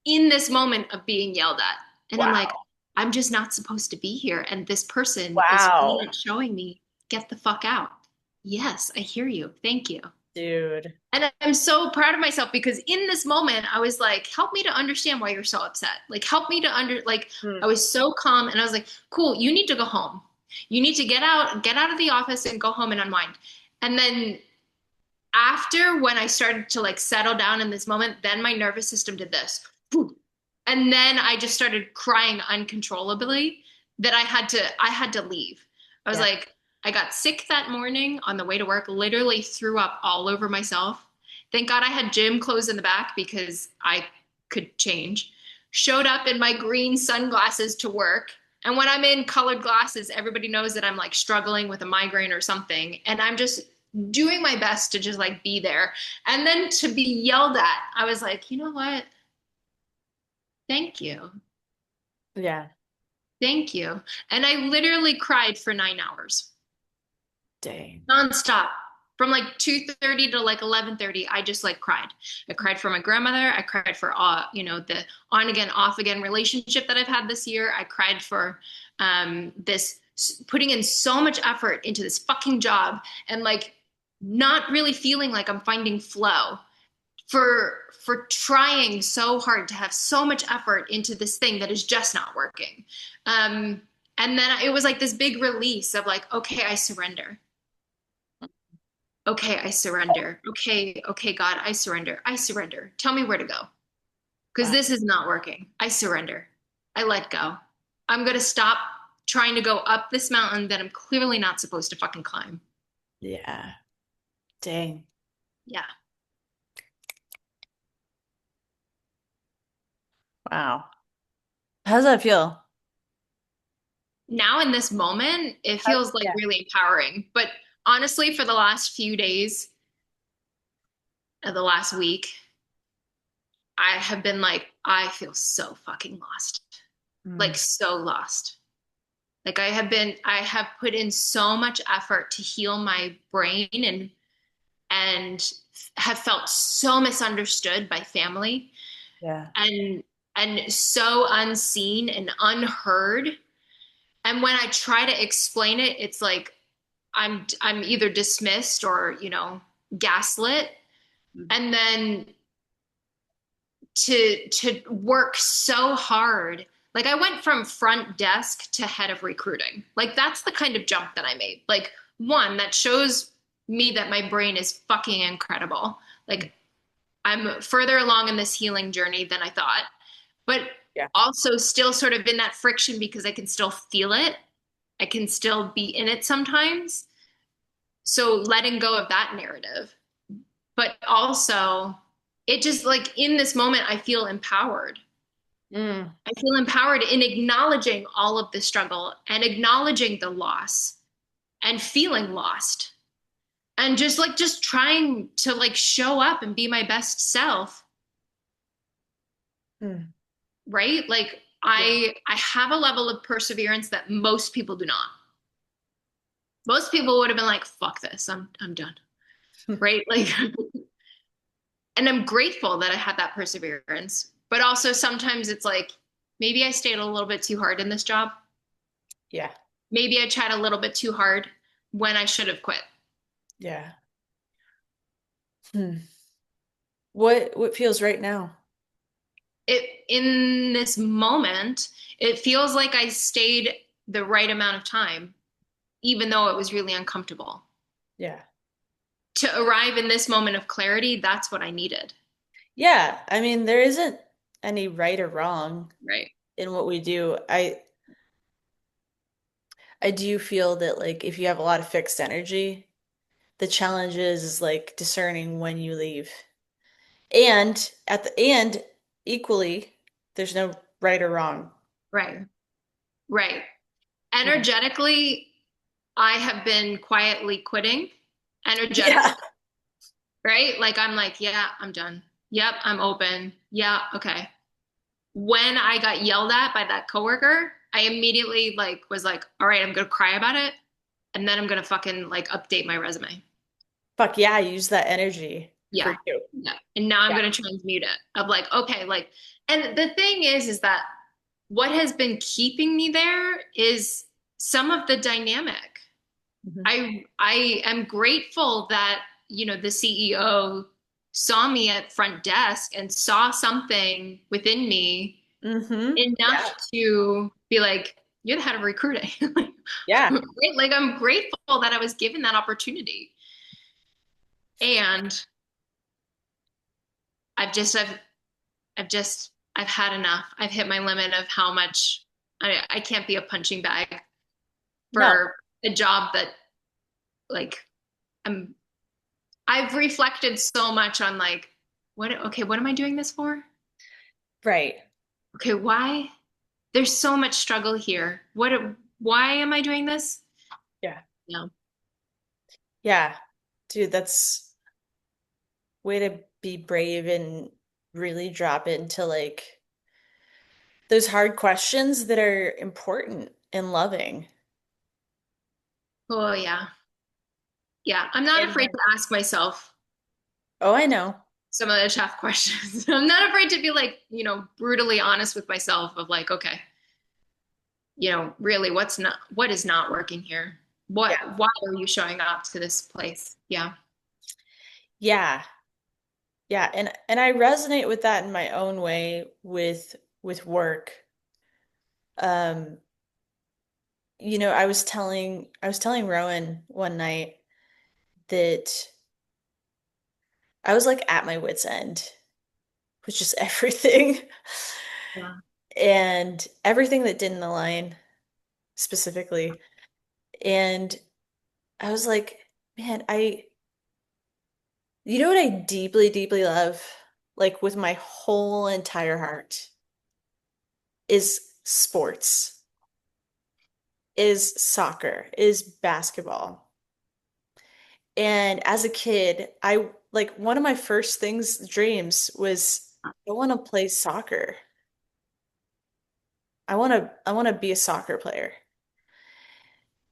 in this moment of being yelled at. And I'm like, Wow. I'm just not supposed to be here. And this person is Wow. showing me, get the fuck out. Yes, I hear you. Thank you. Dude. And I'm so proud of myself because in this moment, I was like, help me to understand why you're so upset. Like, help me to like, I Hmm. was so calm and I was like, cool, you need to go home. You need to get out of the office and go home and unwind. And then after when I started to like settle down in this moment, then my nervous system did this. And then I just started crying uncontrollably that I had to leave. I was Yeah. like, I got sick that morning on the way to work, literally threw up all over myself. Thank God I had gym clothes in the back because I could change. Showed up in my green sunglasses to work. And when I'm in colored glasses, everybody knows that I'm like struggling with a migraine or something. And I'm just doing my best to just like be there. And then to be yelled at, I was like, you know what? Thank you. Yeah. Thank you. And I literally cried for 9 hours Dang. nonstop. From like 2:30 to like 11:30, I just like cried. I cried for my grandmother. I cried for the on again, off again relationship that I've had this year. I cried for this putting in so much effort into this fucking job and like not really feeling like I'm finding flow for trying so hard to have so much effort into this thing that is just not working. Um, and then it was like this big release of like, okay, I surrender. Okay, I surrender. Okay, okay, God, I surrender. I surrender. Tell me where to go because Wow. this is not working. I surrender. I let go. I'm going to stop trying to go up this mountain that I'm clearly not supposed to fucking climb. Yeah. Dang. Yeah. Wow. How does that feel? Now in this moment, it feels like Yeah. really empowering. But honestly, for the last few days, the last week, I have been like, I feel so fucking lost. Like Mm. so lost. Like I have put in so much effort to heal my brain and have felt so misunderstood by family Yeah. and so unseen and unheard. And when I try to explain it, it's like I'm either dismissed or, gaslit. Mm. And then to work so hard. Like I went from front desk to head of recruiting. Like that's the kind of jump that I made. Like one that shows me that my brain is fucking incredible. Like I'm further along in this healing journey than I thought, but Yeah. also still sort of in that friction because I can still feel it. I can still be in it sometimes. So letting go of that narrative, but also it just like in this moment, I feel empowered. Mm. I feel empowered in acknowledging all of the struggle and acknowledging the loss and feeling lost and just trying to like show up and be my best self, Mm. right? Like Yeah. I have a level of perseverance that most people do not. Most people would have been like, fuck this, I'm done. Right? Like and I'm grateful that I had that perseverance. But also sometimes it's like maybe I stayed a little bit too hard in this job. Yeah. Maybe I tried a little bit too hard when I should have quit. Yeah. Hmm. What feels right now? It in this moment, it feels like I stayed the right amount of time, even though it was really uncomfortable. Yeah. To arrive in this moment of clarity, that's what I needed. Yeah. I mean, there isn't any right or wrong Right. in what we do. I do feel that like if you have a lot of fixed energy, The challenge is like discerning when you leave. And at the end, equally, there's no right or wrong. Right. Right. Yeah. Energetically, I have been quietly quitting energetically, Yeah. right? Like I'm like, yeah, I'm done. Yep, I'm open. Yeah, okay. When I got yelled at by that coworker, I immediately like was like, all right, I'm gonna cry about it, and then I'm gonna fucking like update my resume. Fuck yeah, use that energy for Yeah. you. Yeah. And now I'm Yeah. gonna transmute it of like, okay, like, and the thing is that what has been keeping me there is some of the dynamic. Mhm. I am grateful that, the CEO saw me at front desk and saw something within me enough Yeah. to be like, you're the head of recruiting. Yeah. Right? Like I'm grateful that I was given that opportunity. And I've just I've had enough. I've hit my limit of how much I can't be a punching bag No. for a job that like I'm I've reflected so much on like what am I doing this for? Right. Okay, why? There's so much struggle here. Why am I doing this? Yeah. No. Yeah. Dude, that's way to be brave and really drop into like those hard questions that are important and loving. Oh yeah. Yeah. I'm not And afraid to ask myself oh, I know. some of the tough questions. I'm not afraid to be like, brutally honest with myself of like, okay, really what is not working here? Yeah. Why are you showing up to this place? Yeah. Yeah. Yeah. And I resonate with that in my own way with work. Um, I was telling Rowan one night that I was like at my wit's end with just everything Yeah. and everything that didn't align specifically. And I was like, man, you know what I deeply, deeply love, like with my whole entire heart, is sports, is soccer, is basketball. And as a kid, I like one of my first dreams was I want to play soccer. I want to be a soccer player.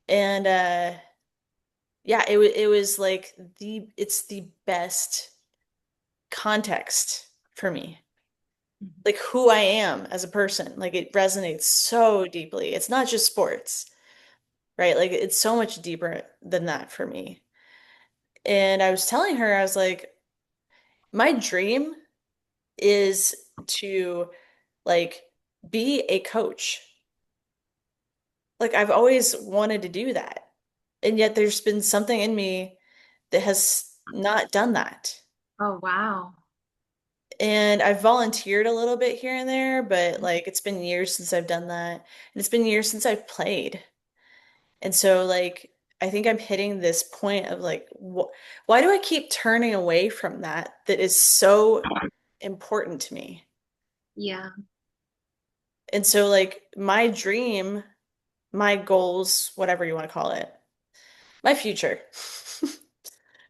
And yeah, it was like it's the best context for me. Like who I am as a person. Like it resonates so deeply. It's not just sports, right? Like it's so much deeper than that for me. And I was telling her, I was like, my dream is to like be a coach. Like I've always wanted to do that. And yet there's been something in me that has not done that. Oh, wow. And I've volunteered a little bit here and there, but like it's been years since I've done that. And it's been years since I've played. And so like I think I'm hitting this point of like why do I keep turning away from that is so important to me? Yeah. And so like my dream, my goals, whatever you want to call it, my future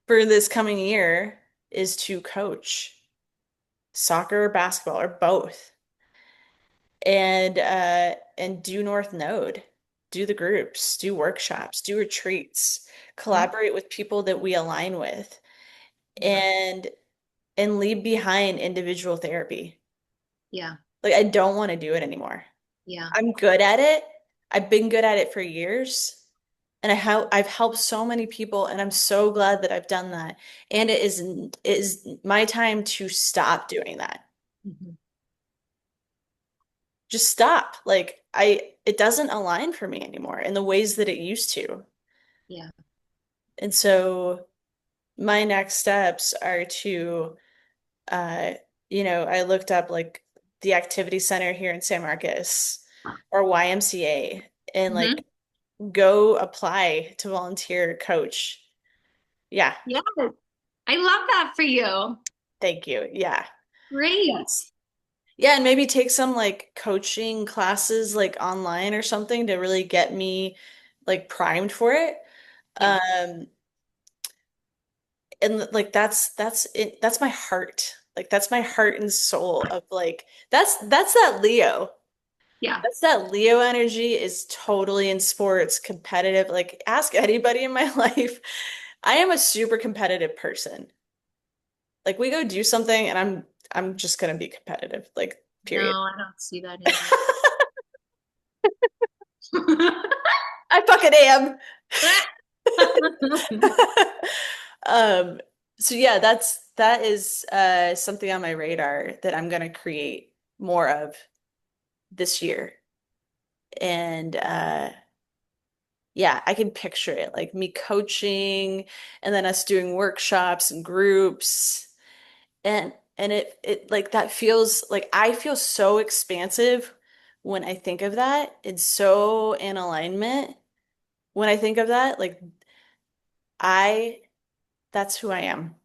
for this coming year is to coach soccer or basketball or both. And do North Node, do the groups, do workshops, do retreats, Mhm. collaborate with people that we align with, Yeah. and leave behind individual therapy. Yeah. Like I don't want to do it anymore. Yeah. I'm good at it. I've been good at it for years. And I've helped so many people and I'm so glad that I've done that. And it is my time to stop doing that. Mhm. Just stop. Like it doesn't align for me anymore in the ways that it used to. Yeah. And so my next steps are to uh I looked up like the activity center here in San Marcos or YMCA and Hmm. like go apply to volunteer coach Yeah. Yes. I love that for you. Thank you. Yeah. Great. Yes. Yeah, and maybe take some like coaching classes like online or something to really get me like primed for it. Yeah. Um and like that's it, that's my heart. Like that's my heart and soul of like that's that Leo. Yeah. That's that Leo energy is totally in sports, competitive. Like ask anybody in my life. I am a super competitive person. Like we go do something and I'm just gonna be competitive. Like No, period. I don't see that in you. I fucking am. Um, so yeah, that is something on my radar that I'm gonna create more of this year. And yeah, I can picture it like me coaching and then us doing workshops and groups and it like that feels like I feel so expansive when I think of that. It's so in alignment when I think of that. Like I that's who I am.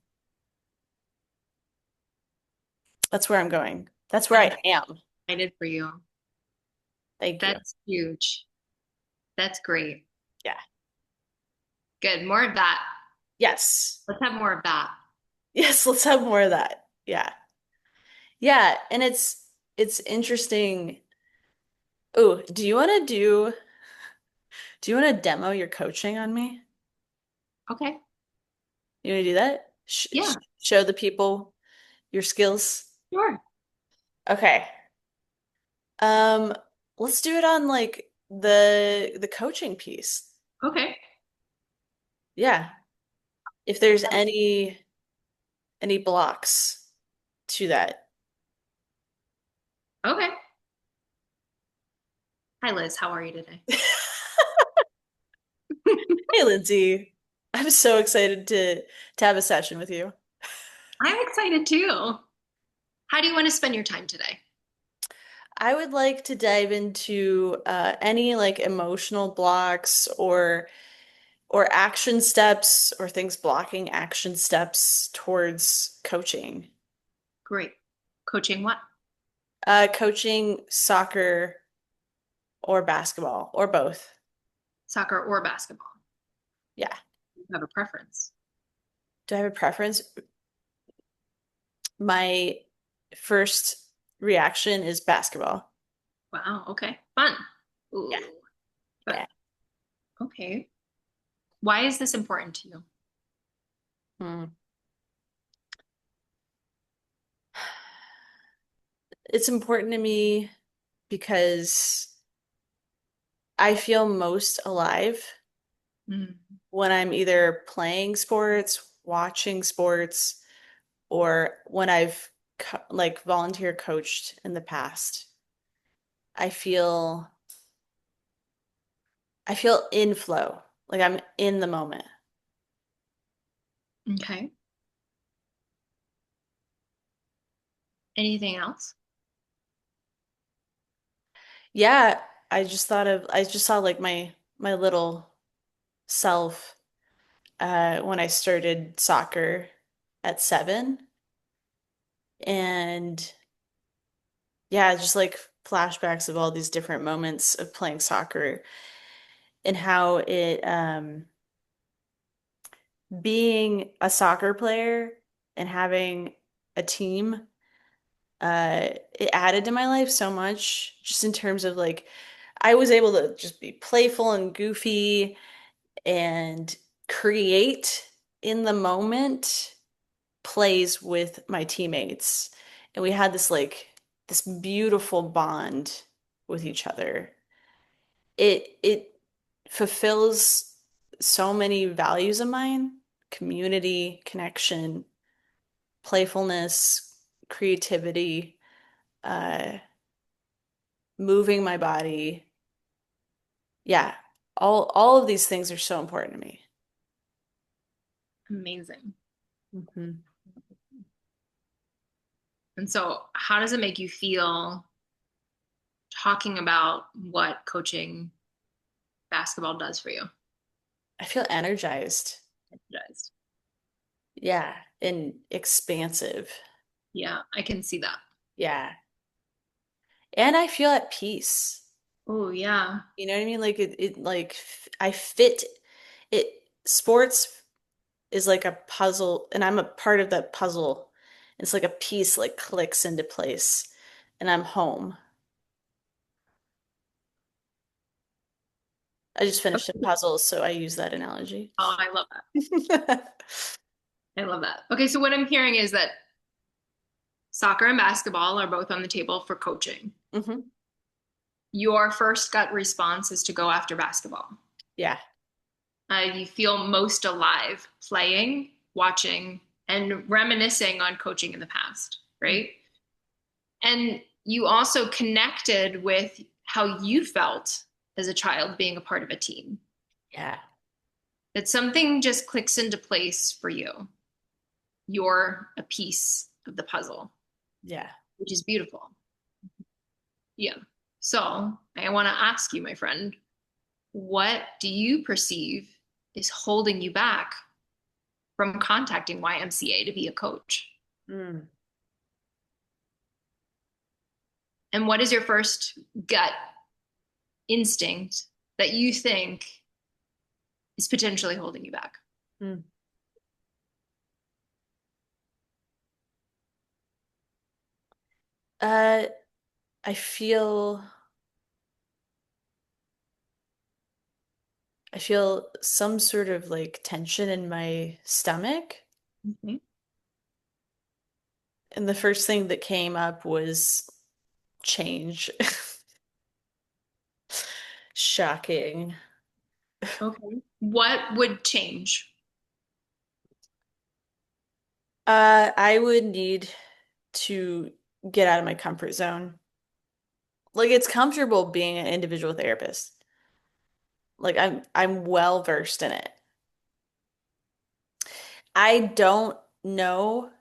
That's where I'm going. That's where I'm I am. excited for you. Thank you. That's huge. That's great. Yeah. Good. More of that. Yes. Let's have more of that. Yes, let's have more of that. Yeah. Yeah, and it's interesting. Oh, do you want to demo your coaching on me? Okay. You want to do that? Yeah, Show the people your skills. sure. Okay. Um, let's do it on like the coaching piece. Okay. Yeah. If there's any blocks to that. Okay. Hi, Liz. How are you today? Hey, Lindsay. I'm so excited to have a session with you. I'm excited too. How do you want to spend your time today? I would like to dive into any like emotional blocks or action steps or things blocking action steps towards coaching. Great. Coaching what? Coaching soccer or basketball or both. Soccer or basketball? Yeah. You have a preference. Do I have a preference? My first reaction is basketball. Wow. Okay. Fun. Yeah. Ooh, fun. Yeah. Okay. Why is this important to you? Hmm. It's important to me because I feel most alive Mm, when I'm either playing sports, watching sports, or when I've like volunteer coached in the past. I feel I feel in flow, like I'm in the moment. okay. Anything else? Yeah, I just saw like my little self when I started soccer at 7 and yeah, just like flashbacks of all these different moments of playing soccer and how it being a soccer player and having a team it added to my life so much just in terms of like I was able to just be playful and goofy and create in the moment plays with my teammates and we had this like this beautiful bond with each other. It fulfills so many values of mine, community, connection, playfulness, creativity, uh, moving my body. Yeah, all of these things are so important to me. Amazing. Mhm. And so, how does it make you feel talking about what coaching basketball does for you? I feel energized. It does. Yeah, and expansive. Yeah, I can see that. Yeah. And I feel at peace. Oh, yeah. You know what I mean? Like I fit it. Sports is like a puzzle, and I'm a part of that puzzle. It's like a piece like clicks into place, and I'm home. I just finished a Okay. puzzle, so I use that analogy. Oh, I love that. I love that. Okay, so what I'm hearing is that soccer and basketball are both on the table for coaching. hmm Your first gut response is to go after basketball. Yeah. You feel most alive playing, watching, and reminiscing on coaching in the past, Mm. right? And you also connected with how you felt as a child being a part of a team. Yeah. That something just clicks into place for you. You're a piece of the puzzle, Yeah. which is beautiful. Yeah. So I want to ask you, my friend, what do you perceive is holding you back from contacting YMCA to be a coach? Mm. And what is your first gut instinct that you think is potentially holding you back? Mm. Uh, I feel I feel some sort of like tension in my stomach. Mhm. And the first thing that came up was change. Shocking. Okay. What would change? I would need to get out of my comfort zone. Like it's comfortable being an individual therapist. Like I'm well versed in it. I don't know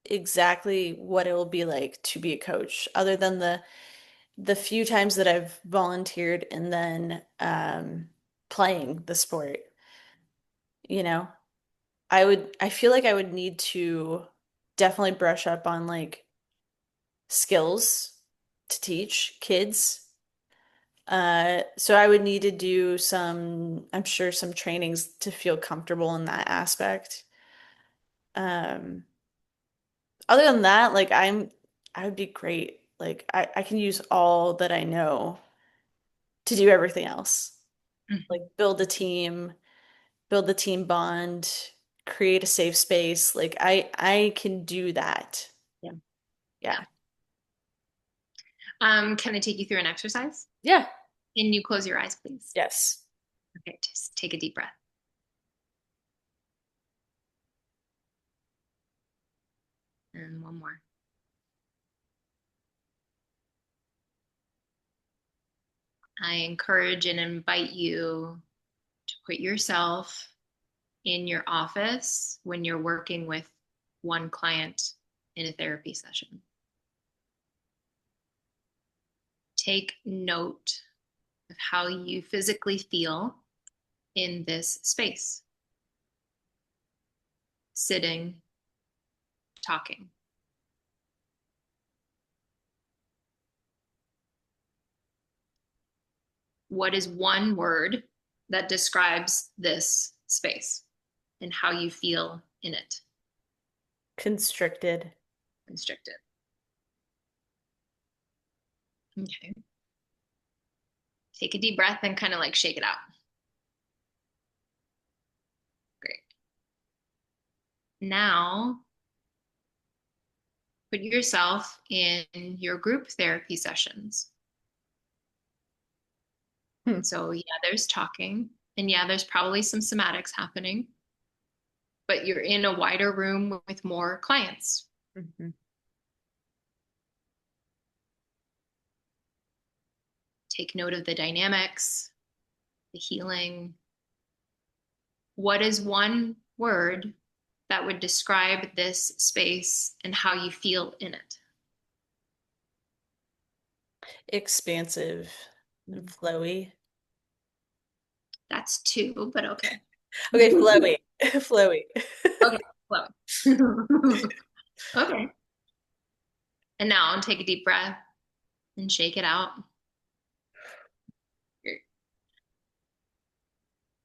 exactly what it will be like to be a coach, other than the few times that I've volunteered and then playing the sport, you know. I feel like I would need to definitely brush up on like skills to teach kids. So I would need to do some, I'm sure some trainings to feel comfortable in that aspect. Um, Other than that, like I would be great. Like I can use all that I know to do everything else. Like Mhm. build the team bond, create a safe space. Like I can do that. Yeah. Yeah. Yeah. Can I take you through an exercise? Yeah. Can you close your eyes, please? Yes. Okay, just take a deep breath. And one more. I encourage and invite you to put yourself in your office when you're working with one client in a therapy session. Take note of how you physically feel in this space, sitting, talking. What is one word that describes this space and how you feel in it? Constricted. Constricted. Okay. Take a deep breath and kind of like shake it out. Great. Now, put yourself in your group therapy sessions. Hmm. And so, yeah, there's talking, and yeah, there's probably some somatics happening, but you're in a wider room with more clients. Mhm. Take note of the dynamics, the healing. What is one word that would describe this space and how you feel in it? Expansive and flowy. That's two, but okay. Okay, flowy. Flowy. Okay, flowing. Okay. And now take a deep breath and shake it out.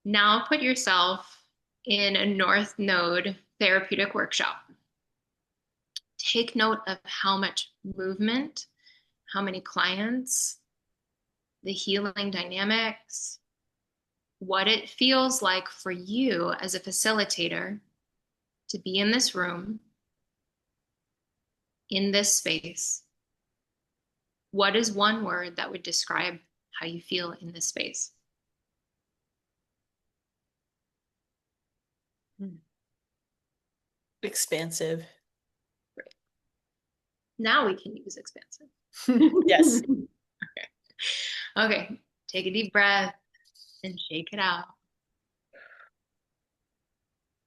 Now put yourself in a North Node therapeutic workshop. Take note of how much movement, how many clients, the healing dynamics, what it feels like for you as a facilitator to be in this room, in this space. What is one word that would describe how you feel in this space? Expansive. Great. Now we can use expansive. Yes. Okay. Okay. Take a deep breath and shake it out.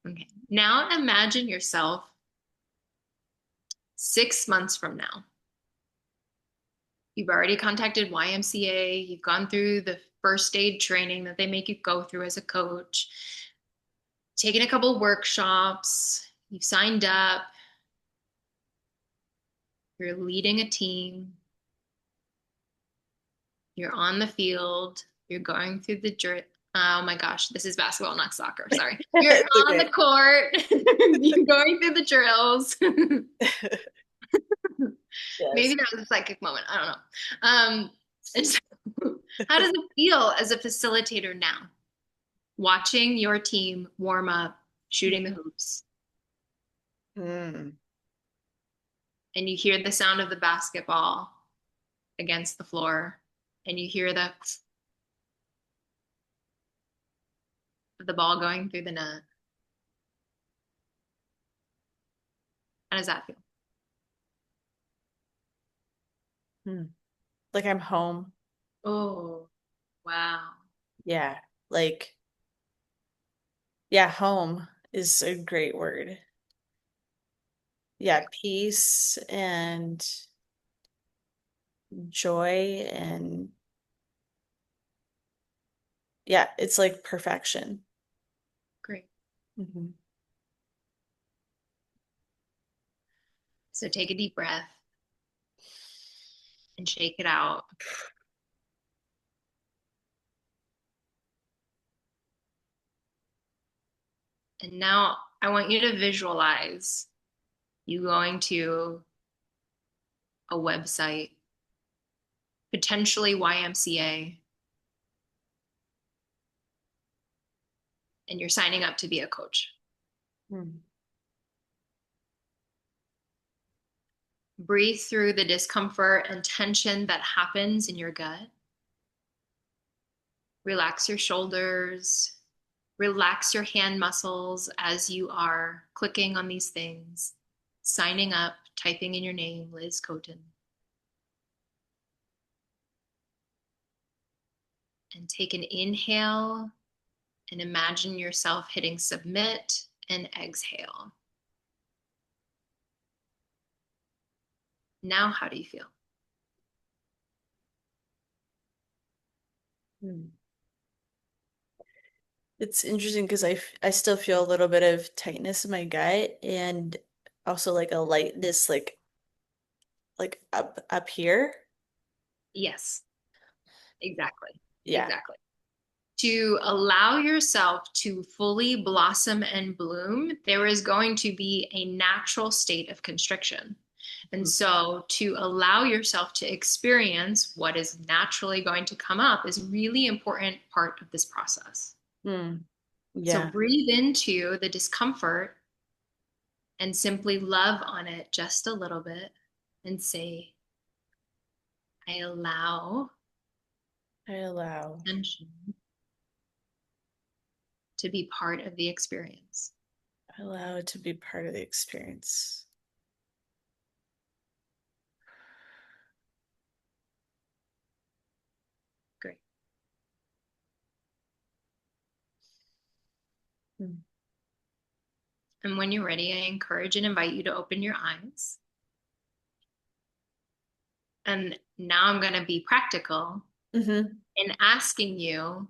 Okay. Now imagine yourself 6 months from now. You've already contacted YMCA. You've gone through the first aid training that they make you go through as a coach, taken a couple workshops. You've signed up. You're leading a team. You're on the field. You're going through the drill. Oh my gosh, this is basketball, not soccer. Sorry. You're It's on the okay. court. You're going through the drills. Maybe Yes. that was a psychic moment. I don't know. And so, how does it feel as a facilitator now? Watching your team warm up, shooting the hoops, Mm. and you hear the sound of the basketball against the floor, and you hear the ball going through the net. How does that feel? Mm. Like I'm home. Oh, wow. Yeah. Like, yeah, home is a great word. Yeah, Great. peace and joy and yeah, it's like perfection. Great. Hmm. So take a deep breath and shake it out. And now I want you to visualize you going to a website, potentially YMCA, and you're signing up to be a coach. Mm. Breathe through the discomfort and tension that happens in your gut. Relax your shoulders. Relax your hand muscles as you are clicking on these things, signing up, typing in your name, Liz Coten. And take an inhale and imagine yourself hitting submit and exhale. Now, how do you feel? Mm. It's interesting because I still feel a little bit of tightness in my gut and also like a lightness like up here. Yes, exactly. Yeah. Exactly. To allow yourself to fully blossom and bloom, there is going to be a natural state of constriction. And so to allow yourself to experience what is naturally going to come up is really important part of this process. Mm. So Yeah. breathe into the discomfort and simply love on it just a little bit and say, I allow I allow. tension to be part of the experience. I allow it to be part of the experience. Great. Mm. And when you're ready, I encourage and invite you to open your eyes. And now I'm going to be practical Hmm. in asking you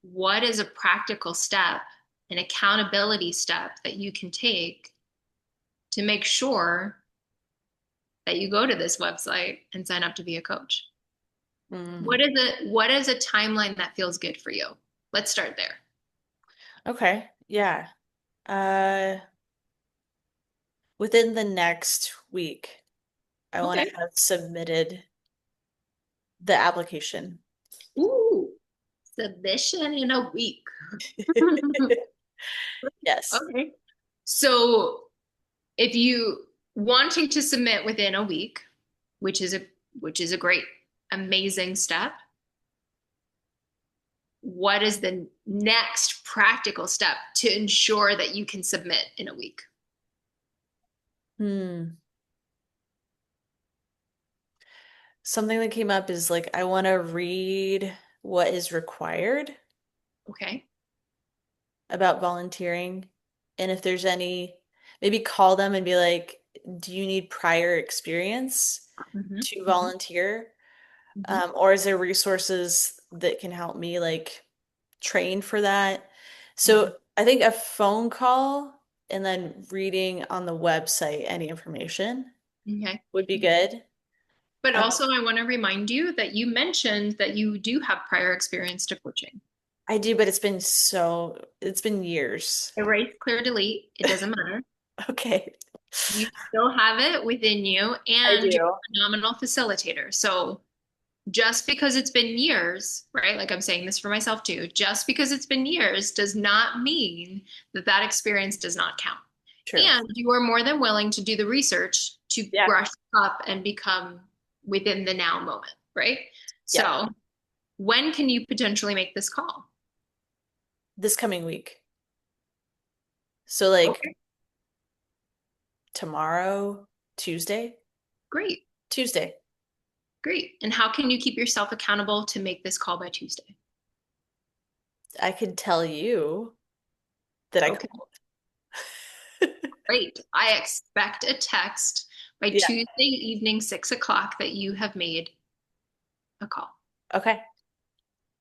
what is a practical step an accountability step that you can take to make sure that you go to this website and sign up to be a coach? Mm. What is a timeline that feels good for you? Let's start there. Okay. Yeah. Uh, Within the next week, I want Okay. to have submitted the application. Ooh, submission in a week. Yes. Okay. So if you wanting to submit within a week, which is a which is a great, amazing step, what is the next practical step to ensure that you can submit in a week? Hmm. Something that came up is like I want to read what is required Okay. about volunteering. And if there's any, maybe call them and be like, do you need prior experience Hmm. to Hmm. volunteer? Hmm. Or is there resources that can help me like train for that? Hmm. So I think a phone call and then reading on the website any information Okay. would be Okay. good. But Um, also, I want to remind you that you mentioned that you do have prior experience to coaching. I do, but it's been years. Erase, clear, delete. It doesn't matter. Okay. You still have it within you, I and you're do. a phenomenal facilitator. So just because it's been years, right? Like I'm saying this for myself too, just because it's been years does not mean that that experience does not count. True. And you are more than willing to do the research to Yeah. brush up and become within the now moment, right? Yep. So when can you potentially make this call? This coming week. So like Okay, tomorrow, Tuesday? great, Tuesday. great. And how can you keep yourself accountable to make this call by Tuesday? I could tell you that I Okay, called. great. I expect a text by Yeah. Tuesday evening, 6 o'clock, that you have made a call. Okay.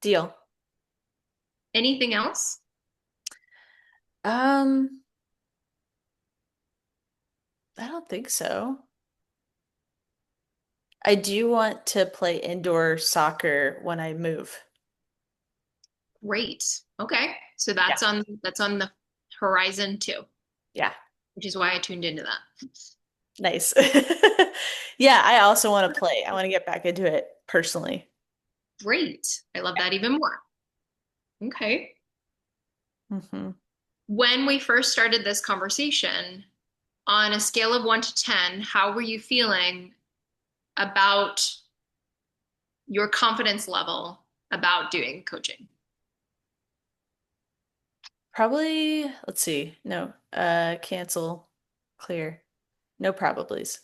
Deal. Anything else? Um, I don't think so. I do want to play indoor soccer when I move. Great. Okay. So Yeah. that's on the horizon too, Yeah. which is why I tuned into that. Nice. Yeah, I also want to play. I want to get back into it personally. Great. I love that even more. Okay. Hmm. When we first started this conversation, on a scale of 1 to 10, how were you feeling about your confidence level about doing coaching? Probably, let's see. No, cancel, clear. No probablys.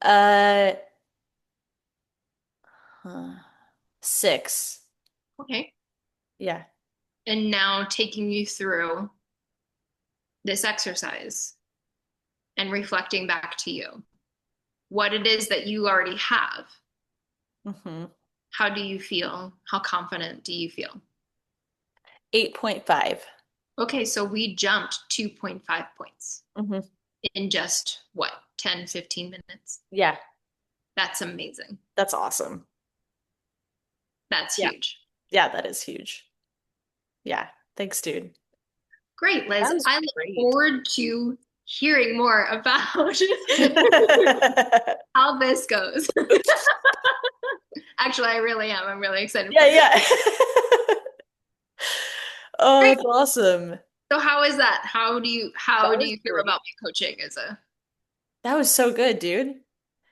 Uh, huh. 6. Okay. Yeah. And now taking you through this exercise and reflecting back to you what it is that you already have. Hmm. How do you feel? How confident do you feel? 8.5. Okay, so we jumped 2.5 points Hmm. in just what, 10, 15 minutes? Yeah, That's amazing. that's awesome. That's Yeah. huge. Yeah, that is huge. Yeah. Thanks, dude. Great, Liz. That was I look great. forward to hearing more about how this goes. Actually, I really am. I'm really excited Yeah, for it. yeah. Oh, Great. that's awesome. So how is that? That How do was you feel great. about my coaching as a That was so good, dude.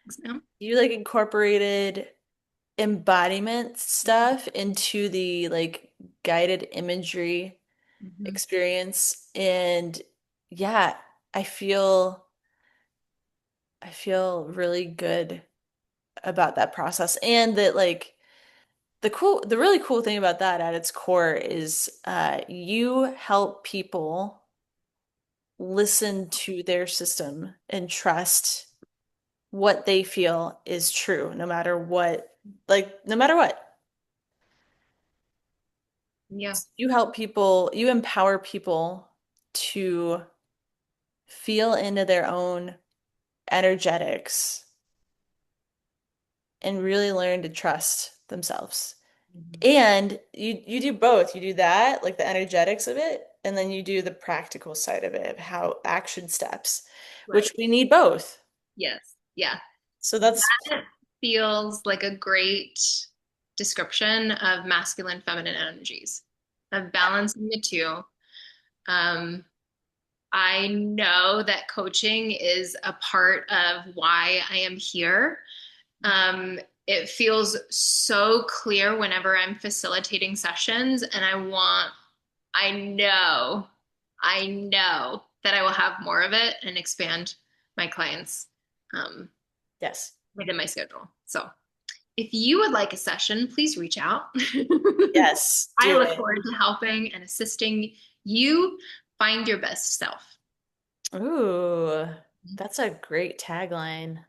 exam? You like incorporated embodiment stuff into the like guided imagery Mhm. experience. And yeah, I feel I feel really good about that process. And that like the really cool thing about that at its core is you help people listen to their system and trust what they feel is true, no matter what, like no matter what. Yeah. You help people, you empower people to feel into their own energetics and really learn to trust themselves. Mhm. And you do both. You do that, like the energetics of it, and then you do the practical side of it, how action steps, which Right. we need both. Yes. Yeah. So that's That feels like a great description of masculine, feminine energies, of balancing the two. Um, I know that coaching is a part of why I am here. Um, it feels so clear whenever I'm facilitating sessions, and I know, I know that I will have more of it and expand my clients um, yes. within my schedule. So if you would like a session, please reach out. Yes, I do look it. forward to helping and assisting you find your best self. Ooh, that's a great tagline.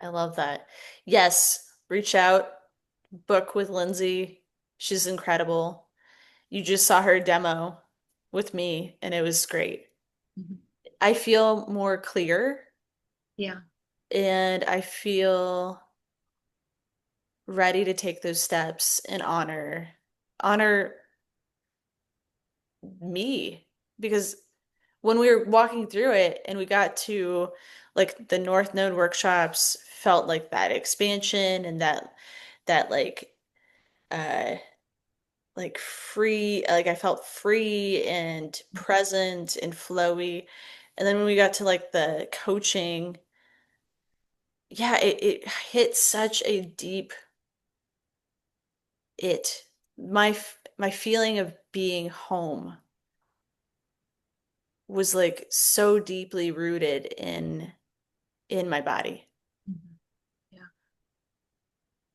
I love that. Yes, reach out, book with Lindsay. She's incredible. You just saw her demo with me, and it was great. Mhm. I feel more clear Yeah. and I feel ready to take those steps and honor me because when we were walking through it and we got to like the North Node workshops felt like that expansion and that uh like free like I felt free and present and flowy. And then when we got to like the coaching, yeah, it hit such a deep it my feeling of being home was like so deeply rooted in my body. Mhm. Yeah.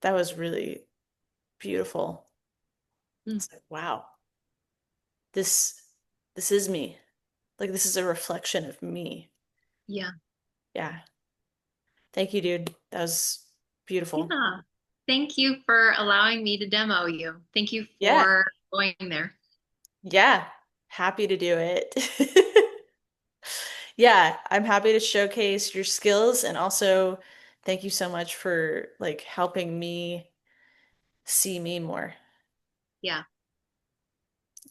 That was really beautiful. Mm. It's like, wow, this this is me. Like this is a reflection of me. Yeah. Yeah. Thank you, dude. That was beautiful. Yeah. Thank you for allowing me to demo you. Thank you Yeah. for going there. Yeah. Happy to do it. Yeah, I'm happy to showcase your skills and also thank you so much for like helping me see me more. Yeah.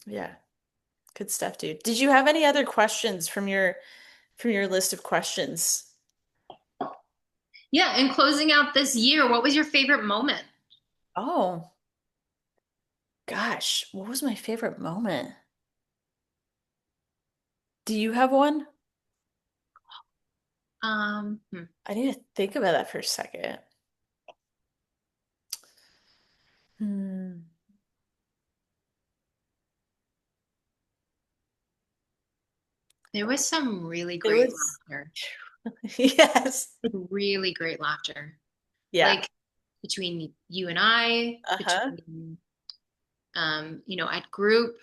Yeah, good stuff, dude. Did you have any other questions from your list of questions? Yeah. And closing out this year, what was your favorite moment? Oh, gosh, what was my favorite moment? Do you have one? Hmm. I need to think about that for a second. Hmm. There was some really There great was, laughter, yes. like really great laughter, Yeah. like between you and I, Uh-huh. between, at group,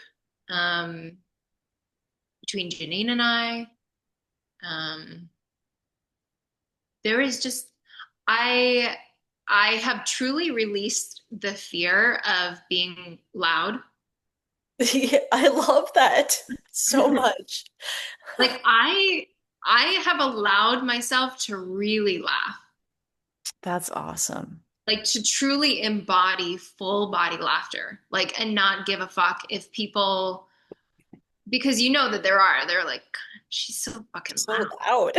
um, between Janine and I. Um, there is just, I, I have truly released the fear of being loud. Yeah, I love that so much. Like I have allowed myself to really laugh, That's awesome. like to truly embody full body laughter, like and not give a fuck if people because you know that they're like, she's so fucking So loud. loud.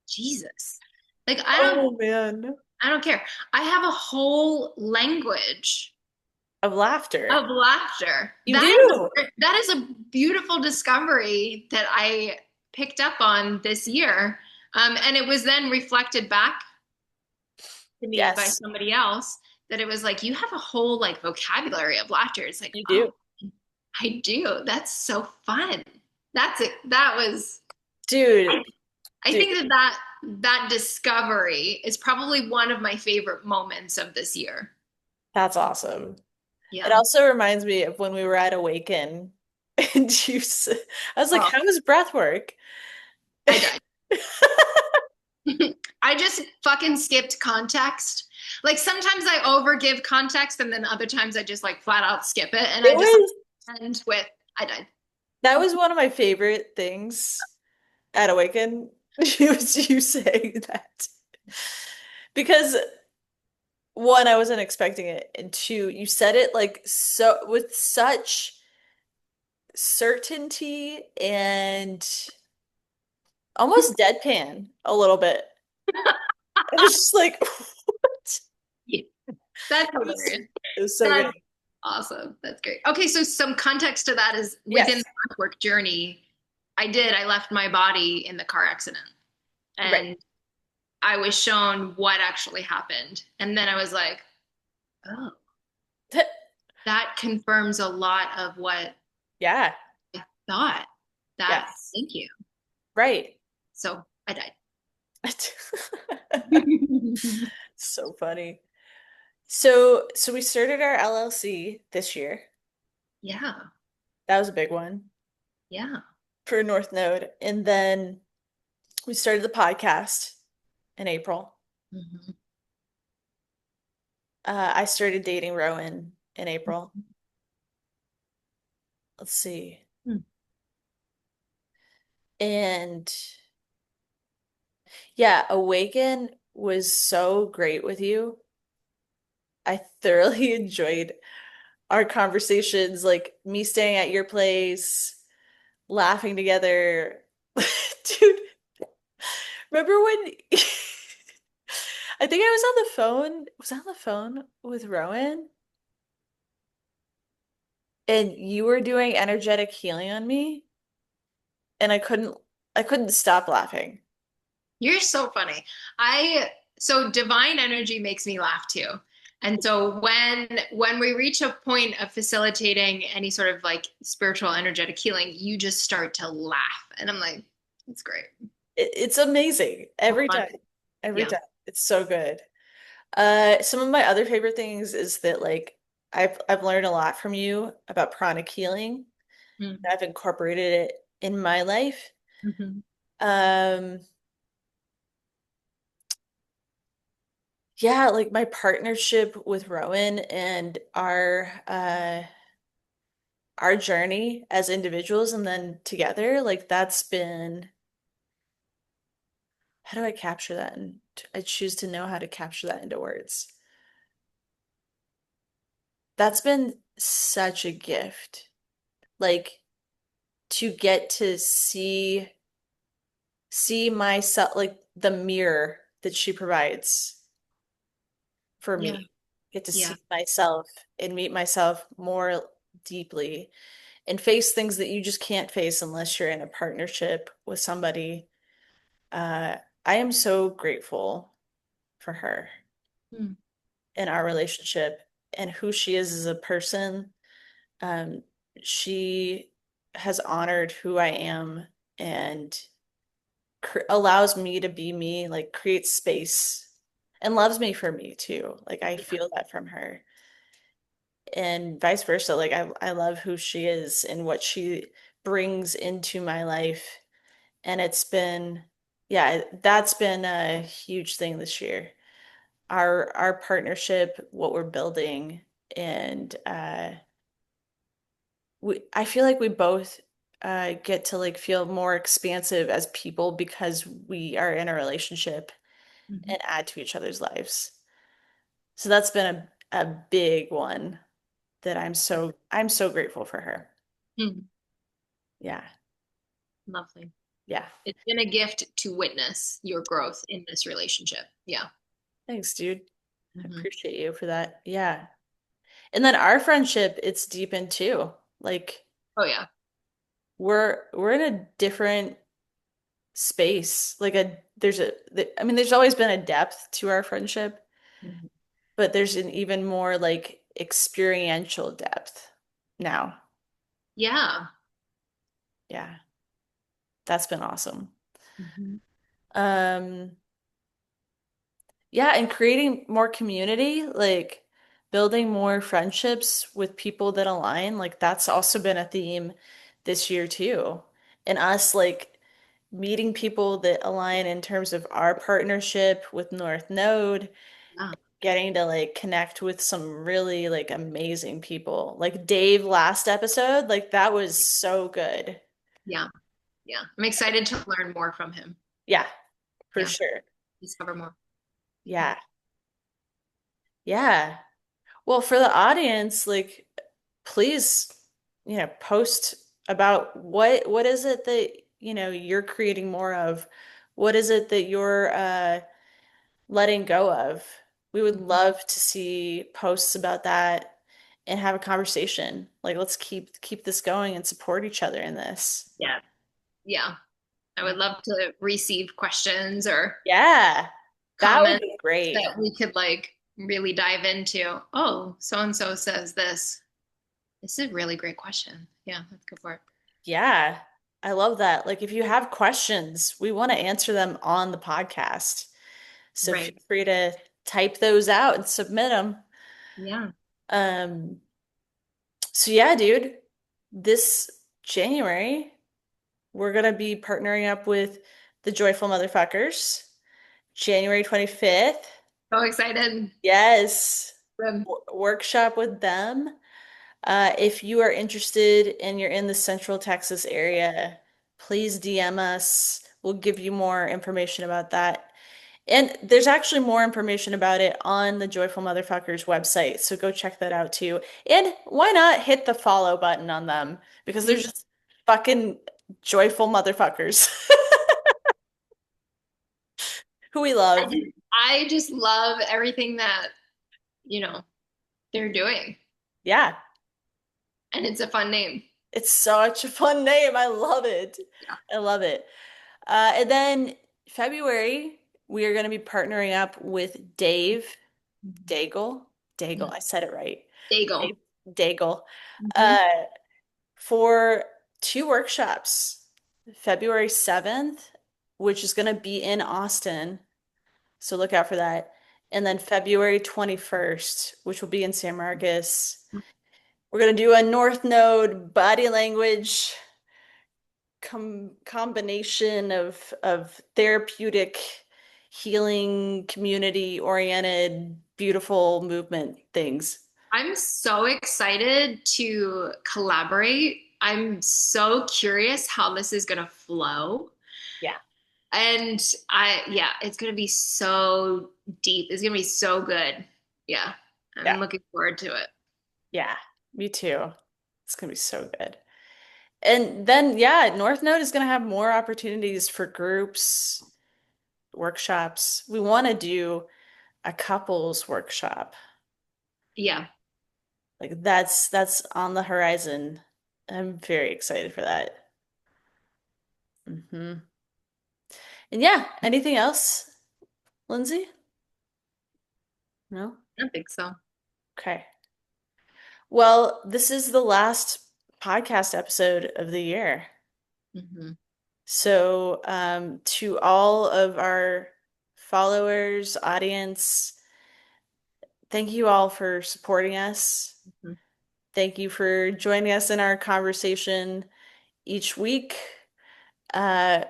Jesus. Like Oh man. I don't care. I have a whole language Of laughter. of laughter. You do. That is a beautiful discovery that I picked up on this year. And it was then reflected back to me by Yes, somebody else that it was like, you have a whole like vocabulary of laughter. It's like, you oh, do. I do. That's so fun. That's it. That was, Dude, I, I dude, think that discovery is probably one of my favorite moments of this year. that's awesome. It Yeah. also reminds me of when we were at Awaken and I was like, Oh, how does breath work? I died. I just fucking skipped context. Like sometimes I overgive context and then other times I just like flat out skip it and It I just was end with I died. that was one of my favorite things at Awaken. Was you saying that. Because one, I wasn't expecting it, and two, you said it like so with such certainty and almost deadpan a little bit. I was just like, what? Yeah, that's It was, hilarious. it was so good. That's awesome. That's great. Okay, so some context to that is within Yes. the work journey, I left my body in the car accident Right. and I was shown what actually happened. And then I was like, oh, that confirms a lot of what Yeah. I thought. That, Yes. thank you. Right. So I died. So funny. So we started our LLC this year. Yeah, That was a big one yeah. for North Node. And then we started the podcast in April. Mhm. I started dating Rowan in April. Let's see. And yeah, Awaken was so great with you. I thoroughly enjoyed our conversations, like me staying at your place, laughing together. Dude, remember when I think I was on the phone, was I on the phone with Rowan and you were doing energetic healing on me and I couldn't stop laughing. You're so funny. So divine energy makes me laugh too. And so when we reach a point of facilitating any sort of like spiritual energetic healing, you just start to laugh. And I'm like, it's great. It's amazing So every fun. time. Every Yeah. time. It's so good. Some of my other favorite things is that like I've learned a lot from you about pranic healing. Mm-hmm. I've incorporated it in my life. Mm-hmm. Um, yeah, like my partnership with Rowan and our journey as individuals and then together, like that's been how do I capture that? And I choose to know how to capture that into words. That's been such a gift. Like to get to see myself like the mirror that she provides for Yeah. me. Get to Yeah. see myself and meet myself more deeply and face things that you just can't face unless you're in a partnership with somebody. Uh, I am so grateful for her Mm. and our relationship and who she is as a person. Um, she has honored who I am and allows me to be me, like creates space and loves me for me too. Like I feel that from her. And vice versa. Like I love who she is and what she brings into my life. And it's been, yeah, that's been a huge thing this year. Our partnership, what we're building, and I feel like we both get to like feel more expansive as people because we are in a relationship Mhm. and add to each other's lives. So that's been a big one that I'm so grateful for her. Mm. Yeah. Lovely. Yeah. It's been a gift to witness your growth in this relationship. Yeah. Thanks, dude. I Hmm. appreciate you for that. Yeah. And then our friendship, it's deepened too. Like Oh yeah. we're in a different space. Like I mean, there's always been a depth to our friendship, Mhm. but there's an even more like experiential depth now. Yeah. Yeah. That's been awesome. Mhm. Um, yeah, and creating more community, like building more friendships with people that align, like that's also been a theme this year too. And us like meeting people that align in terms of our partnership with North Node Yeah. getting to like connect with some really like amazing people. Like Dave last episode, like that was so good. Yeah, yeah. I'm excited to learn more from him. Yeah, for Yeah, sure. discover more. Yeah. Yeah. Well, for the audience, like please, post about what is it that, you're creating more of? What is it that you're letting go of? We would love to see posts about that and have a conversation. Like let's keep this going and support each other in this. Yeah, yeah. I would love to receive questions or Yeah. That would comments be great. that we could like really dive into. Oh, so and so says this. This is a really great question. Yeah, let's go for it. Yeah. I love that. Like if you have questions, we want to answer them on the podcast. So Right. feel free to type those out and submit them. Yeah. Um, so yeah, dude, this January, we're gonna be partnering up with the Joyful Motherfuckers, January 25th. So excited. Yes, Um, workshop with them. If you are interested and you're in the Central Texas area, please DM us. We'll give you more information about that. And there's actually more information about it on the Joyful Motherfuckers website, so go check that out too. And why not hit the follow button on them? Because they're yeah. just fucking joyful motherfuckers who we I love. just, I just love everything that, you know, they're doing. Yeah, And it's a fun name. it's such a fun name. I love it. Yeah. I love it. And then February, we are going to be partnering up with Dave Daigle. Daigle, Mhm. I said it right. Bagel. Dave Daigle. Hmm. Uh, for two workshops, February 7th, which is going to be in Austin. So look out for that. And then February 21st, which will be in San Marcos. We're going to do a North Node body language combination of therapeutic, healing, community oriented, beautiful movement things. I'm so excited to collaborate. I'm so curious how this is going to flow. Yeah. And yeah, it's going to be so deep. It's going to be so good. Yeah. Yeah. I'm looking forward to it. Yeah. Me too. It's gonna be so good. And then, yeah, North Node is going to have more opportunities for groups, workshops. We want to do a couples workshop. Yeah. Like that's on the horizon. I'm very excited for that. And yeah, anything else, Lindsay? No? I don't think so. Okay. Well, this is the last podcast episode of the year. Hmm. So, to all of our followers, audience, thank you all for supporting us. Hmm. Thank you for joining us in our conversation each week.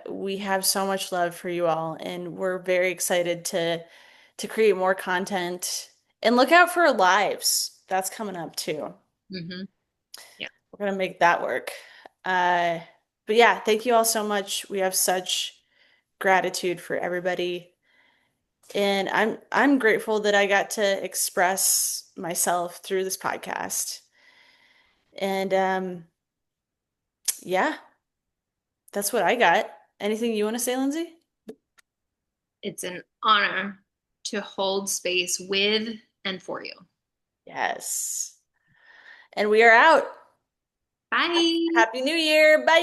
We have so much love for you all, and we're very excited to create more content. And look out for lives. That's coming up too. Hmm. Yeah. We're gonna make that work. Uh, but yeah, thank you all so much. We have such gratitude for everybody. And I'm grateful that I got to express myself through this podcast. And yeah, that's what I got. Anything you want to say, Lindsay? It's an honor to hold space with and for you. Yes. And we are out. Bye. Happy New Year. Bye.